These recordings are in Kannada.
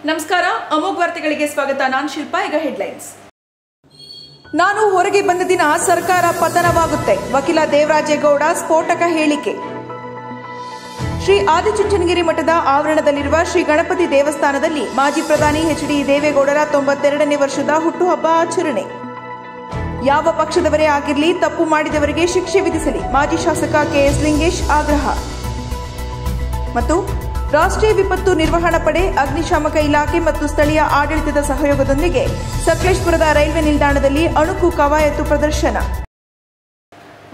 ನಮಸ್ಕಾರ, ಅಮೋಘ್ ವಾರ್ತೆಗಳಿಗೆ ಸ್ವಾಗತ. ನಾನು ಶಿಲ್ಪಾ. ಈಗ ಹೆಡ್ಲೈನ್ಸ್. ನಾನು ಹೊರಗೆ ಬಂದ ದಿನ ಸರ್ಕಾರ ಪತನವಾಗುತ್ತೆ, ವಕೀಲ ದೇವರಾಜೇಗೌಡ ಸ್ಫೋಟಕ ಹೇಳಿಕೆ. ಶ್ರೀ ಆದಿಚುಂಚನಗಿರಿ ಮಠದ ಆವರಣದಲ್ಲಿರುವ ಶ್ರೀ ಗಣಪತಿ ದೇವಸ್ಥಾನದಲ್ಲಿ ಮಾಜಿ ಪ್ರಧಾನಿ ಎಚ್.ಡಿ. ದೇವೇಗೌಡರ 92ನೇ ವರ್ಷದ ಹುಟ್ಟುಹಬ್ಬ ಆಚರಣೆ. ಯಾವ ಪಕ್ಷದವರೇ ಆಗಿರಲಿ, ತಪ್ಪು ಮಾಡಿದವರಿಗೆ ಶಿಕ್ಷೆ ವಿಧಿಸಲಿ, ಮಾಜಿ ಶಾಸಕ ಕೆಎಸ್ ಲಿಂಗೇಶ್ ಆಗ್ರಹ. ಮತ್ತು ರಾಷ್ಟ್ರೀಯ ವಿಪತ್ತು ನಿರ್ವಹಣಾ ಪಡೆ, ಅಗ್ನಿಶಾಮಕ ಇಲಾಖೆ ಮತ್ತು ಸ್ಥಳೀಯ ಆಡಳಿತದ ಸಹಯೋಗದೊಂದಿಗೆ ಸಕಲೇಶಪುರದ ರೈಲ್ವೆ ನಿಲ್ದಾಣದಲ್ಲಿ ಅಣುಕು ಕವಾಯತು ಪ್ರದರ್ಶನ.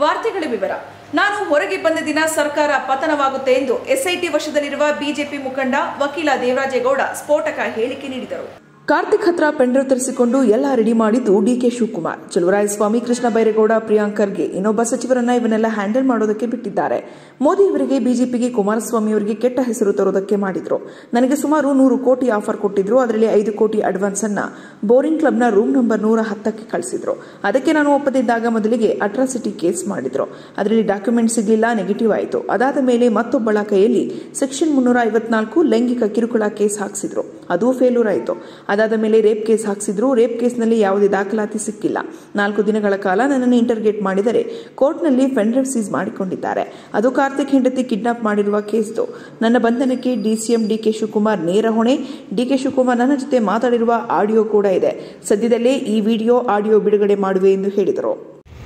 ವಾರ್ತೆಗಳ ವಿವರ. ನಾನು ಹೊರಗೆ ಬಂದ ದಿನ ಸರ್ಕಾರ ಪತನವಾಗುತ್ತೆ ಎಂದು ಎಸ್ಐಟಿ ವಶದಲ್ಲಿರುವ ಬಿಜೆಪಿ ಮುಖಂಡ ವಕೀಲ ದೇವರಾಜೇಗೌಡ ಸ್ಫೋಟಕ ಹೇಳಿಕೆ ನೀಡಿದರು. ಕಾರ್ತಿಕ್ ಹತ್ರ ಪೆಂಡ್ರೈವ್ ತರಿಸಿಕೊಂಡು ಎಲ್ಲ ರೆಡಿ ಮಾಡಿದ್ದು ಡಿಕೆ ಶಿವಕುಮಾರ್, ಚಲುವರಾಯಸ್ವಾಮಿ, ಕೃಷ್ಣ ಬೈರೇಗೌಡ, ಪ್ರಿಯಾಂಕ್ ಖರ್ಗೆ, ಇನ್ನೊಬ್ಬ ಸಚಿವರನ್ನ ಇವನ್ನೆಲ್ಲ ಹ್ಯಾಂಡಲ್ ಮಾಡೋದಕ್ಕೆ ಬಿಟ್ಟಿದ್ದಾರೆ. ಮೋದಿ ಅವರಿಗೆ, ಬಿಜೆಪಿಗೆ, ಕುಮಾರಸ್ವಾಮಿ ಅವರಿಗೆ ಕೆಟ್ಟ ಹೆಸರು ತರೋದಕ್ಕೆ ಮಾಡಿದ್ರು. ನನಗೆ ಸುಮಾರು 100 ಕೋಟಿ ಆಫರ್ ಕೊಟ್ಟಿದ್ರು. ಅದರಲ್ಲಿ 5 ಕೋಟಿ ಅಡ್ವಾನ್ಸ್ ಅನ್ನ ಬೋರಿಂಗ್ ಕ್ಲಬ್ನ ರೂಮ್ ನಂಬರ್ 110ಕ್ಕೆ ಕಳಿಸಿದ್ರು. ಅದಕ್ಕೆ ನಾನು ಒಪ್ಪದಿದ್ದಾಗ ಮೊದಲಿಗೆ ಅಟ್ರಾಸಿಟಿ ಕೇಸ್ ಮಾಡಿದ್ರು. ಅದರಲ್ಲಿ ಡಾಕ್ಯುಮೆಂಟ್ ಸಿಗಲಿಲ್ಲ, ನೆಗೆಟಿವ್ ಆಯಿತು. ಅದಾದ ಮೇಲೆ ಮತ್ತೊಬ್ಬಳ ಕೈಯಲ್ಲಿ ಸೆಕ್ಷನ್ 354 ಲೈಂಗಿಕ ಕಿರುಕುಳ ಕೇಸ್ ಹಾಕಿಸಿದ್ರು. ಅದು ಫೇಲ್ಯೂರ್ ಆಯಿತು. ಅದಾದ ಮೇಲೆ ರೇಪ್ ಕೇಸ್ ಹಾಕಿಸಿದ್ರು. ರೇಪ್ ಕೇಸ್ನಲ್ಲಿ ಯಾವುದೇ ದಾಖಲಾತಿ ಸಿಕ್ಕಿಲ್ಲ. 4 ದಿನಗಳ ಕಾಲ ನನ್ನನ್ನು ಇಂಟರ್ಗೇಟ್ ಮಾಡಿದರೆ ಕೋರ್ಟ್ನಲ್ಲಿ ಪೆನ್ಡ್ರೈವ್ ಸೀಸ್ ಮಾಡಿಕೊಂಡಿದ್ದಾರೆ. ಅದು ಕಾರ್ತಿಕ್ ಹೆಂಡತಿ ಕಿಡ್ನಾಪ್ ಮಾಡಿರುವ ಕೇಸ್ದು. ನನ್ನ ಬಂಧನಕ್ಕೆ ಡಿಸಿಎಂ ಡಿಕೆ ಶಿವಕುಮಾರ್ ನೇರ ಹೊಣೆ. ಡಿಕೆ ಶಿವಕುಮಾರ್ ನನ್ನ ಜೊತೆ ಮಾತಾಡಿರುವ ಆಡಿಯೋ ಕೂಡ ಇದೆ. ಸದ್ಯದಲ್ಲೇ ಈ ವಿಡಿಯೋ ಆಡಿಯೋ ಬಿಡುಗಡೆ ಮಾಡುವೆ ಎಂದು ಹೇಳಿದರು.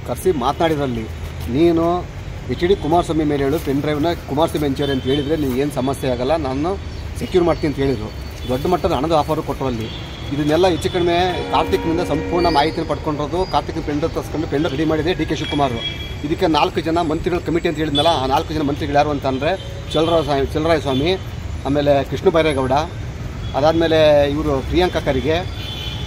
ಕರೆಸಿ ಮಾತನಾಡಿದ್ರಲ್ಲಿ ನೀನು ಎಚ್.ಡಿ. ಕುಮಾರಸ್ವಾಮಿ ಮೇಲೆ ಹೇಳು, ಪೆನ್ಡ್ರೈವ್ನ ಕುಮಾರಸ್ವಾಮಿ ಹಂಚೋರಿ ಅಂತ ಹೇಳಿದರೆ ನೀವು ಏನು ಸಮಸ್ಯೆ ಆಗಲ್ಲ, ನಾನು ಸೆಕ್ಯೂರ್ ಮಾಡ್ತೀನಿ ಅಂತ ಹೇಳಿದರು. ದೊಡ್ಡ ಮಟ್ಟದ ಹಣದ ಆಫರು ಕೊಟ್ಟರಲ್ಲಿ ಇದನ್ನೆಲ್ಲ ಹೆಚ್ಚು ಕಡಿಮೆ ಕಾರ್ತಿಕ್ನಿಂದ ಸಂಪೂರ್ಣ ಮಾಹಿತಿನ ಪಡ್ಕೊಂಡಿರೋದು. ಕಾರ್ತಿಕ್ನ ಪೆಂಡ್ರೈವ್ ತರಿಸ್ಕೊಂಡು ಪೆಂಡ್ರೈವ್ ರೆಡಿ ಮಾಡಿದೆ ಡಿ ಕೆ ಶಿವಕುಮಾರ್. ಇದಕ್ಕೆ 4 ಜನ ಮಂತ್ರಿಗಳ ಕಮಿಟಿ ಅಂತ ಹೇಳಿದ್ನಲ್ಲ, ಆ 4 ಜನ ಮಂತ್ರಿಗಳು ಯಾರು ಅಂತಂದರೆ ಚಲುವರಾಯಸ್ವಾಮಿ, ಆಮೇಲೆ ಕೃಷ್ಣ ಬೈರೇಗೌಡ, ಅದಾದಮೇಲೆ ಇವರು ಪ್ರಿಯಾಂಕ ಖರ್ಗೆ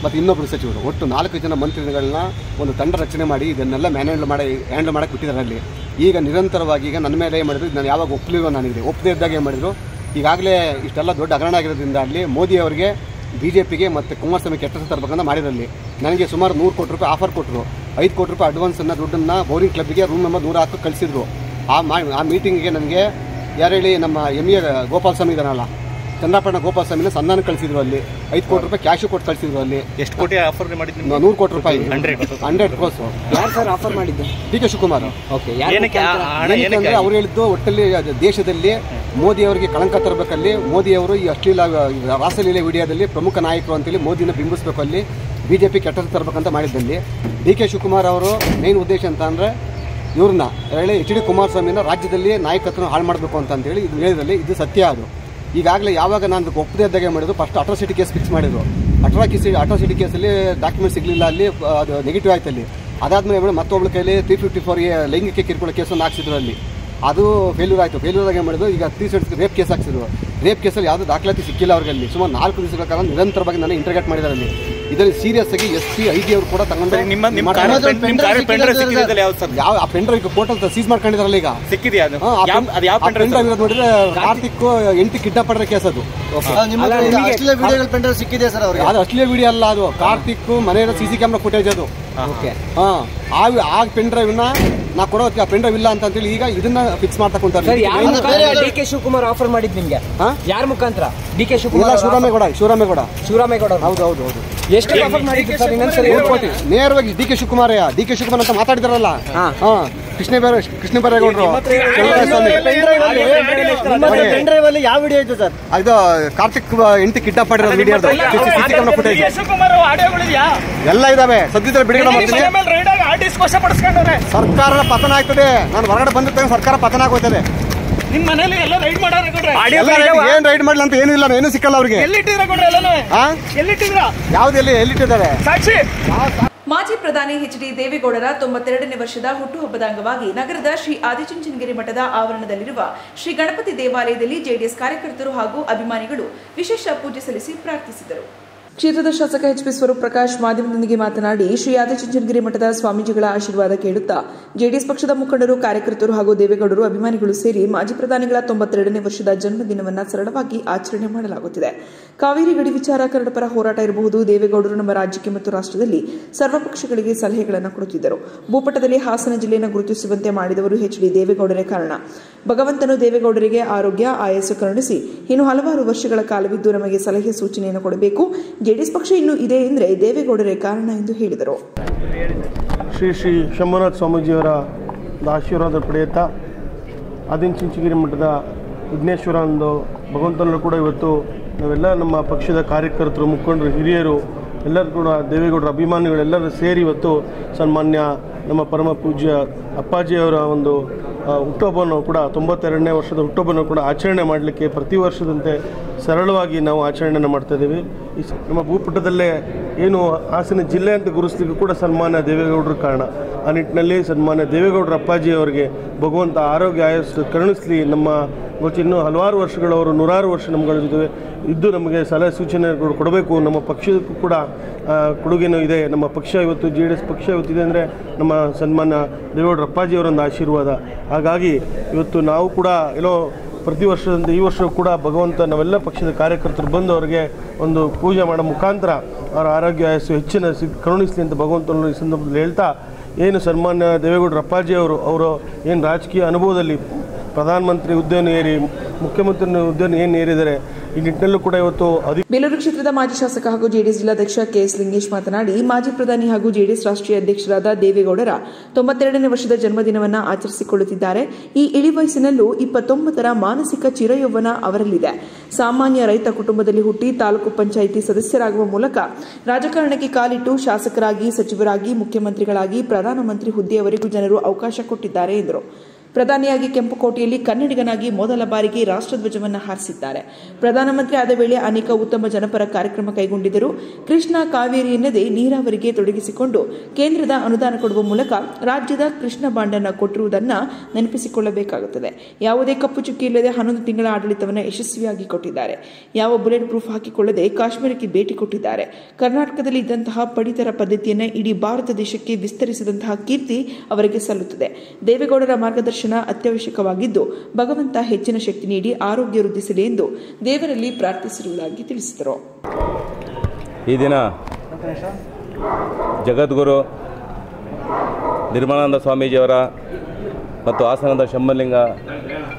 ಮತ್ತು ಇನ್ನೊಬ್ಬರು ಸಚಿವರು. ಒಟ್ಟು 4 ಜನ ಮಂತ್ರಿಗಳನ್ನ ಒಂದು ತಂಡ ರಚನೆ ಮಾಡಿ ಇದನ್ನೆಲ್ಲ ಹ್ಯಾಂಡಲ್ ಮಾಡೋಕ್ಕೆ ಬಿಟ್ಟಿದ್ದಾರೆ. ಅಲ್ಲಿ ಈಗ ನಿರಂತರವಾಗಿ ಈಗ ನನ್ನ ಮೇಲೆ ಏನು ಮಾಡಿದ್ರು, ನಾನು ಯಾವಾಗ ಒಪ್ಪಲಿಲ್ಲ, ನನಗೆ ಒಪ್ಪದೇ ಇದ್ದಾಗ ಏನು ಮಾಡಿದ್ರು. ಈಗಾಗಲೇ ಇಷ್ಟೆಲ್ಲ ದೊಡ್ಡ ಹಗರಣ ಆಗಿರೋದ್ರಿಂದ ಅಲ್ಲಿ ಮೋದಿ ಅವರಿಗೆ, ಬಿಜೆಪಿಗೆ ಮತ್ತು ಕುಮಾರಸ್ವಾಮಿ ಕೆಟ್ಟ ಹೆಸರು ತರಬೇಕಂತ ಮಾಡಿರಲ್ಲಿ ನನಗೆ ಸುಮಾರು 100 ಕೋಟಿ ರೂಪಾಯಿ ಆಫರ್ ಕೊಟ್ಟರು. 5 ಕೋಟಿ ರೂಪಾಯಿ ಅಡ್ವಾನ್ಸನ್ನು ದುಡ್ಡನ್ನು ಬೋರಿಂಗ್ ಕ್ಲಬ್ಗೆ ರೂಮ್ ನಂಬರ್ 110 ಕಳಿಸಿದ್ರು. ಆ ಮೀಟಿಂಗಿಗೆ ನನಗೆ ಯಾರು ಹೇಳಿ, ನಮ್ಮ ಎ ಗೋಪಾಲ ಸ್ವಾಮಿ ಇದ್ದಾನಲ್ಲ, ಚಂದ್ರಪಟ್ಟಣ ಗೋಪಾಲ ಸ್ವಾಮಿನ ಸನ್ನಾನ ಕಳಿಸಿದ್ರು. ಅಲ್ಲಿ 5 ಕೋಟಿ ರೂಪಾಯಿ ಕ್ಯಾಶು ಕೊಟ್ಟು ಕಳಿಸಿದ್ರು. ಅಲ್ಲಿ ಎಷ್ಟು ಕೋಟಿ ಆಫರ್ ಮಾಡಿದ್ರು? 100 ಕೋಟಿ ರೂಪಾಯಿ, 100 ಕ್ರೋಸ್. ಯಾರು ಸರ್ ಆಫರ್ ಮಾಡಿದ್ದು? D K Shivakumar. ಅಂದ್ರೆ ಅವ್ರು ಹೇಳಿದ್ದು, ಒಟ್ಟಲ್ಲಿ ದೇಶದಲ್ಲಿ ಮೋದಿ ಅವರಿಗೆ ಕಳಂಕ ತರಬೇಕಲ್ಲಿ, ಮೋದಿ ಅವರು ಈ ಅಶ್ಲೀಲ ರಾಸಲೀಲೆ ವಿಡಿಯೋದಲ್ಲಿ ಪ್ರಮುಖ ನಾಯಕರು ಅಂತೇಳಿ ಮೋದಿನ ಬಿಂಬಿಸಬೇಕು, ಅಲ್ಲಿ ಬಿಜೆಪಿ ಕೆಟ್ಟ ತರಬೇಕಂತ ಮಾಡಿದ್ದಲ್ಲಿ ಡಿ ಕೆ ಶಿವಕುಮಾರ್ ಅವರು ಮೇನ್ ಉದ್ದೇಶ ಅಂತ ಅಂದರೆ ಇವ್ರನ್ನ ಹೇಳಿ ಎಚ್.ಡಿ. ಕುಮಾರಸ್ವಾಮಿನ ರಾಜ್ಯದಲ್ಲಿ ನಾಯಕತ್ವ ಹಾಳು ಮಾಡಬೇಕು ಅಂತೇಳಿ ಇದು ಹೇಳಿದ್ರಲ್ಲಿ ಇದು ಸತ್ಯ. ಅದು ಈಗಾಗಲೇ ಯಾವಾಗ ನಾನು ಒಪ್ಪದೇ ಇದ್ದಾಗ ಮಾಡಿದ್ರು, ಫಸ್ಟ್ ಅಟ್ರಾಸಿಟಿ ಕೇಸ್ ಫಿಕ್ಸ್ ಮಾಡಿದ್ರು. ಅಟ್ರಾಸಿಟಿ ಕೇಸಲ್ಲಿ ಡಾಕ್ಯುಮೆಂಟ್ ಸಿಗಲಿಲ್ಲ, ಅಲ್ಲಿ ಅದು ನೆಗೆಟಿವ್ ಆಯ್ತು. ಅಲ್ಲಿ ಅದಾದ್ಮೇಲೆ ಮತ್ತೊಬ್ಬಳ ಕೈಲಿ 354 ಲೈಂಗಿಕ ಕಿರುಕುಳ ಕೇಸನ್ನು ಹಾಕ್ಸಿದ್ರು. ಅಲ್ಲಿ ಅದು ಫೇಲ್ಯೂರ್ ಆಯಿತು. ಫೇಲ್ಯೂರ್ ಆಗಿ ಮಾಡಿದ್ರು. ಈಗ 360 ರೇಪ್ ಕೇಸ್ ಹಾಕ್ಸಿದ್ರು. ರೇಪ್ ಕೇಸಲ್ಲಿ ಯಾವುದೂ ದಾಖಲಾತಿ ಸಿಕ್ಕಿಲ್ಲ ಅವ್ರಿಗೆ. ಅಲ್ಲಿ ಸುಮಾರು 4 ದಿವಸಗಳ ಕಾಲ ನಿರಂತರವಾಗಿ ನಾನು ಇಂಟರ್ಗೇಟ್ ಮಾಡಿದ್ದಾರೆ. ಅಲ್ಲಿ ಇದರಲ್ಲಿ ಸೀರಿಯಸ್ ಆಗಿ SP IG ಅವರು ಕೂಡ ತಗೊಂಡು ಯಾವ ಆ ಪೆಂಡ್ರೈವ್ ಕೋರ್ಟಲ್ ಸೀಸ್ ಮಾಡ್ಕೊಂಡಿದಾರಲ್ಲ. ಈಗ ಸಿಕ್ಕಿದೆಯಾ ಪೆಂಡ್ರೈವ್ ನೋಡಿದ್ರೆ ಕಾರ್ತಿಕ್ ಎಂಟಿ ಕಿಡ್ನಾಪ್ ಮಾಡಿರೋ ಕೇಸ್ ಅದು. ಸಿಕ್ಕಿದೆ ಸರ್ ಅವ್ರಿಗೆ. ಅದು ಅಶ್ಲೀಲ ವಿಡಿಯೋ ಅಲ್ಲ, ಅದು ಕಾರ್ತಿಕ್ ಮನೆಯ CC ಕ್ಯಾಮ್ರಾ ಫುಟೇಜ್ ಅದು. ಆ ಪೆಂಡ್ರೈವ್ ನ ನಾ ಕೊಡೋ ಪೆಂಡ್ರೈವ್ ಇಲ್ಲ ಅಂತ ಹೇಳಿ ಈಗ ಇದನ್ನ ಫಿಕ್ಸ್ ಮಾಡ್ತಾ ಕುಂತಾರೆ. ಡಿ ಕೆ ಶಿವಕುಮಾರ್ ಆಫರ್ ಮಾಡಿದ್ ನಿಮ್ಗೆ ಯಾರ ಮುಖಾಂತರ? D K Shivakumar, Shivaramegowda. ಹೌದು. ಎಷ್ಟು ಆಫರ್ ಮಾಡಿದ್ರು ಸರ್? ಇನ್ನೊಂದ್ಸರಿ ನೇರವಾಗಿ ಡಿ ಕೆ ಶಿವಕುಮಾರ್ ಅಂತ ಮಾತಾಡಿದಾರಲ್ಲ, ಕೃಷ್ಣ ಬೈರೇಗೌಡರು. ಪೆಂಡ್ರೈವ್ ಅಲ್ಲಿ ಯಾವ ವಿಡಿಯೋ ಇತ್ತು ಸರ್? ಇದು ಕಾರ್ತಿಕ್ ಎಂಟಿ ಕಿಡ್ನಾಪ್ ಮಾಡಿರೋ ವಿಡಿಯೋ ಫುಟೇಜ್ ಎಲ್ಲ ಇದಾವೆ. ಸದ್ಯದಲ್ಲಿ ಬಿಡುಗಡೆ ಮಾಡ್ತೀನಿ. ಸರ್ಕಾರ ಪತನ ಆಗ್ತದೆ. ನಾನು ಹೊರಗಡೆ ಬಂದಿರ್ತೇನೆ, ಸರ್ಕಾರ ಪತನ ಆಗೋಯ್ತದೆ. ನಿಮ್ಮ ಮನೇಲಿ ಎಲ್ಲ ರೈಡ್ ಮಾಡೋರು ಏನ್ ರೈಡ್ ಮಾಡಲ್ಲ ಅಂತ ಏನೂ ಇಲ್ಲ, ಏನೂ ಸಿಕ್ಕಲ್ಲ ಅವ್ರಿಗೆ. ಎಲ್ಲಿಟ್ಟಿದ್ದಾರೆ ಸಾಕ್ಷಿ? ಮಾಜಿ ಪ್ರಧಾನಿ ಎಚ್.ಡಿ. ದೇವೇಗೌಡರ 92ನೇ ವರ್ಷದ ಹುಟ್ಟುಹಬ್ಬದ ಅಂಗವಾಗಿ ನಗರದ ಶ್ರೀ ಆದಿಚುಂಚನಗಿರಿ ಮಠದ ಆವರಣದಲ್ಲಿರುವ ಶ್ರೀ ಗಣಪತಿ ದೇವಾಲಯದಲ್ಲಿ ಜೆಡಿಎಸ್ ಕಾರ್ಯಕರ್ತರು ಹಾಗೂ ಅಭಿಮಾನಿಗಳು ವಿಶೇಷ ಪೂಜೆ ಸಲ್ಲಿಸಿ ಪ್ರಾರ್ಥಿಸಿದರು. ಕ್ಷೇತ್ರದ ಶಾಸಕ ಎಚ್.ಪಿ. ಸ್ವರೂಪ್ ಪ್ರಕಾಶ್ ಮಾಧ್ಯಮದೊಂದಿಗೆ ಮಾತನಾಡಿ, ಶ್ರೀ ಆದಿಚುಂಚನಗಿರಿ ಮಠದ ಸ್ವಾಮೀಜಿಗಳ ಆಶೀರ್ವಾದ ಕೇಳುತ್ತಾ ಜೆಡಿಎಸ್ ಪಕ್ಷದ ಮುಖಂಡರು, ಕಾರ್ಯಕರ್ತರು ಹಾಗೂ ದೇವೇಗೌಡರು ಅಭಿಮಾನಿಗಳು ಸೇರಿ ಮಾಜಿ ಪ್ರಧಾನಿಗಳ 92ನೇ ವರ್ಷದ ಜನ್ಮದಿನವನ್ನು ಸರಳವಾಗಿ ಆಚರಣೆ ಮಾಡಲಾಗುತ್ತಿದೆ. ಕಾವೇರಿ ಗಡಿ ವಿಚಾರ ಕನ್ನಡಪರ ಹೋರಾಟ ಇರಬಹುದು. ದೇವೇಗೌಡರು ನಮ್ಮ ರಾಜ್ಯಕ್ಕೆ ಮತ್ತು ರಾಷ್ಟ್ರದಲ್ಲಿ ಸರ್ವಪಕ್ಷಗಳಿಗೆ ಸಲಹೆಗಳನ್ನು ಕೊಡುತ್ತಿದ್ದರು. ಭೂಪಟದಲ್ಲಿ ಹಾಸನ ಜಿಲ್ಲೆಯನ್ನು ಗುರುತಿಸುವಂತೆ ಮಾಡಿದವರು ಎಚ್.ಡಿ. ದೇವೇಗೌಡರೇ ಕಾರಣ. ಭಗವಂತನು ದೇವೇಗೌಡರಿಗೆ ಆರೋಗ್ಯ ಆಯಸ್ಸು ಕರುಣಿಸಿ ಇನ್ನು ಹಲವಾರು ವರ್ಷಗಳ ಕಾಲವಿದ್ದು ನಮಗೆ ಸಲಹೆ ಸೂಚನೆಯನ್ನು ಕೊಡಬೇಕು. ಜೆಡಿಎಸ್ ಪಕ್ಷ ಇನ್ನೂ ಇದೆ ಎಂದರೆ ದೇವೇಗೌಡರೇ ಕಾರಣ ಎಂದು ಹೇಳಿದರು. ಶ್ರೀ ಶ್ರೀ ಶಂಭುನಾಥ ಸ್ವಾಮೀಜಿಯವರ ಆಶೀರ್ವಾದ ಪಡೆಯುತ್ತಾ ಆದಿಚುಂಚನಗಿರಿ ಮಠದ ವಿಘ್ನೇಶ್ವರ ಒಂದು ಭಗವಂತನಲ್ಲೂ ಕೂಡ ಇವತ್ತು ನಾವೆಲ್ಲ ನಮ್ಮ ಪಕ್ಷದ ಕಾರ್ಯಕರ್ತರು, ಮುಖಂಡರು, ಹಿರಿಯರು ಎಲ್ಲರೂ ಕೂಡ ದೇವೇಗೌಡರ ಅಭಿಮಾನಿಗಳೆಲ್ಲರೂ ಸೇರಿ ಇವತ್ತು ಸನ್ಮಾನ್ಯ ನಮ್ಮ ಪರಮ ಪೂಜ್ಯ ಅಪ್ಪಾಜಿಯವರ ಒಂದು ಹುಟ್ಟುಹಬ್ಬವನ್ನು ಕೂಡ 92ನೇ ವರ್ಷದ ಹುಟ್ಟುಹಬ್ಬವನ್ನು ಕೂಡ ಆಚರಣೆ ಮಾಡಲಿಕ್ಕೆ ಪ್ರತಿ ವರ್ಷದಂತೆ ಸರಳವಾಗಿ ನಾವು ಆಚರಣೆಯನ್ನು ಮಾಡ್ತಾಯಿದ್ದೀವಿ. ಈ ನಮ್ಮ ಭೂಪಟದಲ್ಲೇ ಏನು ಹಾಸನ ಜಿಲ್ಲೆ ಅಂತ ಗುರುತಿಸಲಿಕ್ಕೂ ಕೂಡ ಸನ್ಮಾನ್ಯ ದೇವೇಗೌಡರ ಕಾರಣ. ಆ ನಿಟ್ಟಿನಲ್ಲಿ ಸನ್ಮಾನ್ಯ ದೇವೇಗೌಡರ ಅಪ್ಪಾಜಿಯವರಿಗೆ ಭಗವಂತ ಆರೋಗ್ಯ ಆಯಸ್ಸು ಕರುಣಿಸಲಿ. ನಮ್ಮ ಗೊತ್ತು ಇನ್ನೂ ಹಲವಾರು ವರ್ಷಗಳವರು 100 ವರ್ಷ ನಮ್ಮಗಳ ಜೊತೆ ಇದ್ದು ನಮಗೆ ಸಲಹೆ ಸೂಚನೆಗಳು ಕೊಡಬೇಕು. ನಮ್ಮ ಪಕ್ಷಕ್ಕೂ ಕೂಡ ಕೊಡುಗೆನೂ ಇದೆ. ನಮ್ಮ ಪಕ್ಷ ಇವತ್ತು JDS ಪಕ್ಷ ಇವತ್ತಿದೆ ಅಂದರೆ ನಮ್ಮ ಸನ್ಮಾನ್ಯ ದೇವೇಗೌಡರ ಅಪ್ಪಾಜಿಯವರೊಂದು ಆಶೀರ್ವಾದ. ಹಾಗಾಗಿ ಇವತ್ತು ನಾವು ಕೂಡ ಎಲ್ಲೋ ಪ್ರತಿ ವರ್ಷದಂತೆ ಈ ವರ್ಷವೂ ಕೂಡ ಭಗವಂತ ನಾವೆಲ್ಲ ಪಕ್ಷದ ಕಾರ್ಯಕರ್ತರು ಬಂದು ಅವರಿಗೆ ಒಂದು ಪೂಜೆ ಮಾಡೋ ಮುಖಾಂತರ ಅವರ ಆರೋಗ್ಯ ಆಯಸ್ಸು ಹೆಚ್ಚಿನ ಕರುಣಿಸಲಿ ಅಂತ ಭಗವಂತನ ಈ ಸಂದರ್ಭದಲ್ಲಿ ಹೇಳ್ತಾ, ಏನು ಸನ್ಮಾನ್ಯ ದೇವೇಗೌಡರ ಅಪ್ಪಾಜಿಯವರು ಏನು ರಾಜಕೀಯ ಅನುಭವದಲ್ಲಿ ಪ್ರಧಾನಮಂತ್ರಿ ಹುದ್ದೆಯನ್ನು ಏರಿ ಮುಖ್ಯಮಂತ್ರಿ ಹುದ್ದೆಯನ್ನು ಏನು ಏರಿದ್ದಾರೆ, ಈ ನಿಟ್ಟಿನಲ್ಲೂ ಕೂಡ ಇವತ್ತು ಬೇಲೂರು ಕ್ಷೇತ್ರದ ಮಾಜಿ ಶಾಸಕ ಹಾಗೂ ಜೆಡಿಎಸ್ ಜಿಲ್ಲಾಧ್ಯಕ್ಷ ಕೆಎಸ್ ಲಿಂಗೇಶ್ ಮಾತನಾಡಿ, ಮಾಜಿ ಪ್ರಧಾನಿ ಹಾಗೂ ಜೆಡಿಎಸ್ ರಾಷ್ಟ್ರೀಯ ಅಧ್ಯಕ್ಷರಾದ ದೇವೇಗೌಡರ 92ನೇ ವರ್ಷದ ಜನ್ಮದಿನವನ್ನು ಆಚರಿಸಿಕೊಳ್ಳುತ್ತಿದ್ದಾರೆ. ಈ ಇಳಿ ವಯಸ್ಸಿನಲ್ಲೂ 29ರ ಮಾನಸಿಕ ಚಿರಯೌವನ ಅವರಲ್ಲಿದೆ. ಸಾಮಾನ್ಯ ರೈತ ಕುಟುಂಬದಲ್ಲಿ ಹುಟ್ಟಿ ತಾಲೂಕು ಪಂಚಾಯಿತಿ ಸದಸ್ಯರಾಗುವ ಮೂಲಕ ರಾಜಕಾರಣಕ್ಕೆ ಕಾಲಿಟ್ಟು ಶಾಸಕರಾಗಿ, ಸಚಿವರಾಗಿ, ಮುಖ್ಯಮಂತ್ರಿಗಳಾಗಿ ಪ್ರಧಾನಮಂತ್ರಿ ಹುದ್ದೆಯವರೆಗೂ ಜನರು ಅವಕಾಶ ಕೊಟ್ಟಿದ್ದಾರೆ ಎಂದರು. ಪ್ರಧಾನಿಯಾಗಿ ಕೆಂಪುಕೋಟೆಯಲ್ಲಿ ಕನ್ನಡಿಗನಾಗಿ ಮೊದಲ ಬಾರಿಗೆ ರಾಷ್ಟ್ರಧ್ವಜವನ್ನು ಹಾರಿಸಿದ್ದಾರೆ. ಪ್ರಧಾನಮಂತ್ರಿ ಆದ ವೇಳೆ ಅನೇಕ ಉತ್ತಮ ಜನಪರ ಕಾರ್ಯಕ್ರಮ ಕೈಗೊಂಡಿದ್ದರು. ಕೃಷ್ಣ ಕಾವೇರಿ ಎನ್ನದೇ ನೀರಾವರಿಗೆ ತೊಡಗಿಸಿಕೊಂಡು ಕೇಂದ್ರದ ಅನುದಾನ ಕೊಡುವ ಮೂಲಕ ರಾಜ್ಯದ ಕೃಷ್ಣ ಬಾಂಡನ್ನು ಕೊಟ್ಟಿರುವುದನ್ನು ನೆನಪಿಸಿಕೊಳ್ಳಬೇಕಾಗುತ್ತದೆ. ಯಾವುದೇ ಕಪ್ಪು ಚುಕ್ಕಿ ಇಲ್ಲದೆ 11 ತಿಂಗಳ ಆಡಳಿತವನ್ನು ಯಶಸ್ವಿಯಾಗಿ ಕೊಟ್ಟಿದ್ದಾರೆ. ಯಾವ ಬುಲೆಟ್ ಪ್ರೂಫ್ ಹಾಕಿಕೊಳ್ಳದೆ ಕಾಶ್ಮೀರಕ್ಕೆ ಭೇಟಿ ಕೊಟ್ಟಿದ್ದಾರೆ. ಕರ್ನಾಟಕದಲ್ಲಿ ಇದ್ದಂತಹ ಪಡಿತರ ಪದ್ಧತಿಯನ್ನು ಇಡೀ ಭಾರತ ದೇಶಕ್ಕೆ ವಿಸ್ತರಿಸಿದಂತಹ ಕೀರ್ತಿ ಅವರಿಗೆ ಸಲ್ಲುತ್ತದೆ. ದೇವೇಗೌಡರ ಮಾರ್ಗದರ್ಶನ ಅತ್ಯವಶ್ಯಕವಾಗಿದ್ದು ಭಗವಂತ ಹೆಚ್ಚಿನ ಶಕ್ತಿ ನೀಡಿ ಆರೋಗ್ಯ ವೃದ್ಧಿಸಲಿ ಎಂದು ದೇವರಲ್ಲಿ ಪ್ರಾರ್ಥಿಸಿರುವುದಾಗಿ ತಿಳಿಸಿದರು. ಈ ದಿನ ಜಗದ್ಗುರು ನಿರ್ಮಲಾನಂದ ಸ್ವಾಮೀಜಿಯವರ ಮತ್ತು ಹಾಸನದ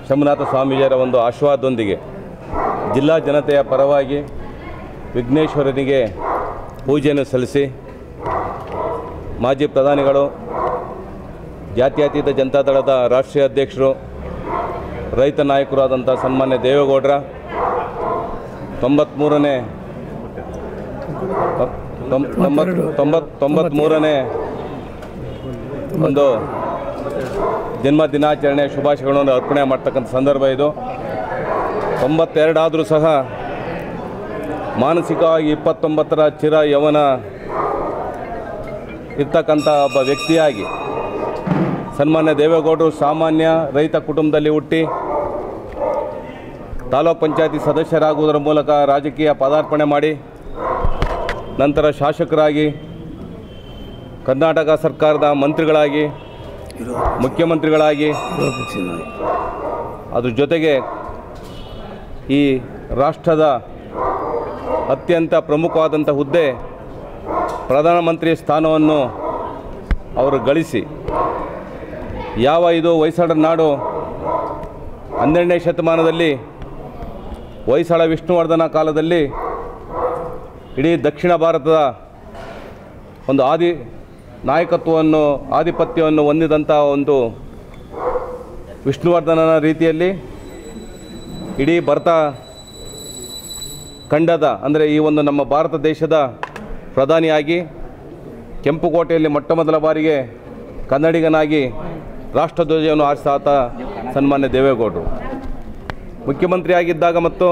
ಶಂಭುನಾಥ ಸ್ವಾಮೀಜಿಯವರ ಒಂದು ಆಶೀರ್ವಾದದೊಂದಿಗೆ ಜಿಲ್ಲಾ ಜನತೆಯ ಪರವಾಗಿ ವಿಘ್ನೇಶ್ವರನಿಗೆ ಪೂಜೆಯನ್ನು ಸಲ್ಲಿಸಿ ಮಾಜಿ ಪ್ರಧಾನಿಗಳು, ಜಾತ್ಯತೀತ ಜನತಾದಳದ ರಾಷ್ಟ್ರೀಯ ಅಧ್ಯಕ್ಷರು, ರೈತ ನಾಯಕರು ಆದಂಥ ಸನ್ಮಾನ್ಯ ದೇವೇಗೌಡರ 93ನೇ ಒಂದು ಜನ್ಮ ದಿನಾಚರಣೆ ಶುಭಾಶಯಗಳನ್ನು ಅರ್ಪಣೆ ಮಾಡ್ತಕ್ಕಂಥ ಸಂದರ್ಭ ಇದು. 92 ಆದರೂ ಸಹ ಮಾನಸಿಕವಾಗಿ 29ರ ಚಿರ ಯೌವನ ಇರ್ತಕ್ಕಂಥ ಒಬ್ಬ ವ್ಯಕ್ತಿಯಾಗಿ ಸನ್ಮಾನ್ಯ ದೇವೇಗೌಡರು ಸಾಮಾನ್ಯ ರೈತ ಕುಟುಂಬದಲ್ಲಿ ಹುಟ್ಟಿ ತಾಲೂಕು ಪಂಚಾಯತಿ ಸದಸ್ಯರಾಗುವುದರ ಮೂಲಕ ರಾಜಕೀಯ ಪದಾರ್ಪಣೆ ಮಾಡಿ ನಂತರ ಶಾಸಕರಾಗಿ, ಕರ್ನಾಟಕ ಸರ್ಕಾರದ ಮಂತ್ರಿಗಳಾಗಿ, ಮುಖ್ಯಮಂತ್ರಿಗಳಾಗಿ, ಅದ್ರ ಜೊತೆಗೆ ಈ ರಾಷ್ಟ್ರದ ಅತ್ಯಂತ ಪ್ರಮುಖವಾದಂಥ ಹುದ್ದೆ ಪ್ರಧಾನಮಂತ್ರಿ ಸ್ಥಾನವನ್ನು ಅವರು ಗಳಿಸಿ, ಯಾವ ಇದು ಹೊಯ್ಸಳರ ನಾಡು 12ನೇ ಶತಮಾನದಲ್ಲಿ ಹೊಯ್ಸಳ ವಿಷ್ಣುವರ್ಧನ ಕಾಲದಲ್ಲಿ ಇಡೀ ದಕ್ಷಿಣ ಭಾರತದ ಒಂದು ನಾಯಕತ್ವವನ್ನು, ಆಧಿಪತ್ಯವನ್ನು ಹೊಂದಿದಂಥ ಒಂದು ವಿಷ್ಣುವರ್ಧನನ ರೀತಿಯಲ್ಲಿ ಇಡೀ ಭಾರತ ಖಂಡದ ಅಂದರೆ ಈ ಒಂದು ನಮ್ಮ ಭಾರತ ದೇಶದ ಪ್ರಧಾನಿಯಾಗಿ ಕೆಂಪುಕೋಟೆಯಲ್ಲಿ ಮೊಟ್ಟಮೊದಲ ಬಾರಿಗೆ ಕನ್ನಡಿಗನಾಗಿ ರಾಷ್ಟ್ರಧ್ವಜವನ್ನು ಹಾರಿಸಾತ ಸನ್ಮಾನ್ಯ ದೇವೇಗೌಡರು ಮುಖ್ಯಮಂತ್ರಿಯಾಗಿದ್ದಾಗ ಮತ್ತು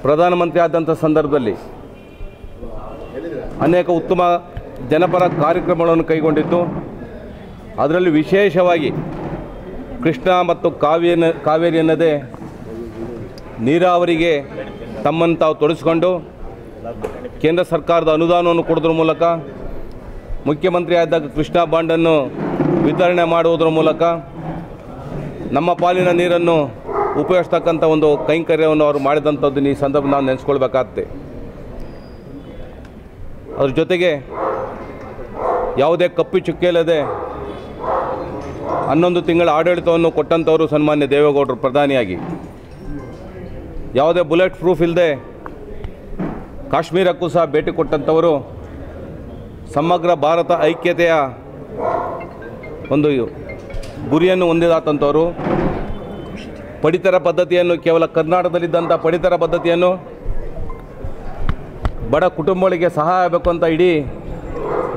ಪ್ರಧಾನಮಂತ್ರಿ ಆದಂಥ ಸಂದರ್ಭದಲ್ಲಿ ಅನೇಕ ಉತ್ತಮ ಜನಪರ ಕಾರ್ಯಕ್ರಮಗಳನ್ನು ಕೈಗೊಂಡಿದ್ದು, ಅದರಲ್ಲಿ ವಿಶೇಷವಾಗಿ ಕೃಷ್ಣ ಮತ್ತು ಕಾವೇರಿ ಎನ್ನದೇ ನೀರಾವರಿಗೆ ತಮ್ಮನ್ನು ತಾವು ತೊಡಗಿಸಿಕೊಂಡು ಕೇಂದ್ರ ಸರ್ಕಾರದ ಅನುದಾನವನ್ನು ಕೊಡೋದ್ರ ಮೂಲಕ ಮುಖ್ಯಮಂತ್ರಿ ಆದಾಗ ಕೃಷ್ಣ ಬಾಂಡನ್ನು ವಿತರಣೆ ಮಾಡುವುದರ ಮೂಲಕ ನಮ್ಮ ಪಾಲಿನ ನೀರನ್ನು ಉಪಯೋಗಿಸ್ತಕ್ಕಂಥ ಒಂದು ಕೈಂಕರ್ಯವನ್ನು ಅವರು ಮಾಡಿದಂಥದ್ದನ್ನು ಈ ಸಂದರ್ಭ ನಾವು ನೆನೆಸ್ಕೊಳ್ಬೇಕಾಗುತ್ತೆ. ಅದ್ರ ಜೊತೆಗೆ ಯಾವುದೇ ಕಪ್ಪು ಚುಕ್ಕಿಲ್ಲದೆ 11 ತಿಂಗಳ ಆಡಳಿತವನ್ನು ಕೊಟ್ಟಂಥವರು ಸನ್ಮಾನ್ಯ ದೇವೇಗೌಡರು ಪ್ರಧಾನಿಯಾಗಿ, ಯಾವುದೇ ಬುಲೆಟ್ ಪ್ರೂಫ್ ಇಲ್ಲದೆ ಕಾಶ್ಮೀರಕ್ಕೂ ಸಹ ಭೇಟಿ ಕೊಟ್ಟಂಥವರು, ಸಮಗ್ರ ಭಾರತ ಐಕ್ಯತೆಯ ಒಂದು ಗುರಿಯನ್ನು ಹೊಂದಿದಂಥವರು, ಪಡಿತರ ಪದ್ಧತಿಯನ್ನು ಕೇವಲ ಕರ್ನಾಟಕದಲ್ಲಿದ್ದಂಥ ಪಡಿತರ ಪದ್ಧತಿಯನ್ನು ಬಡ ಕುಟುಂಬಗಳಿಗೆ ಸಹಾಯ ಆಗಬೇಕು ಅಂತ ಇಡೀ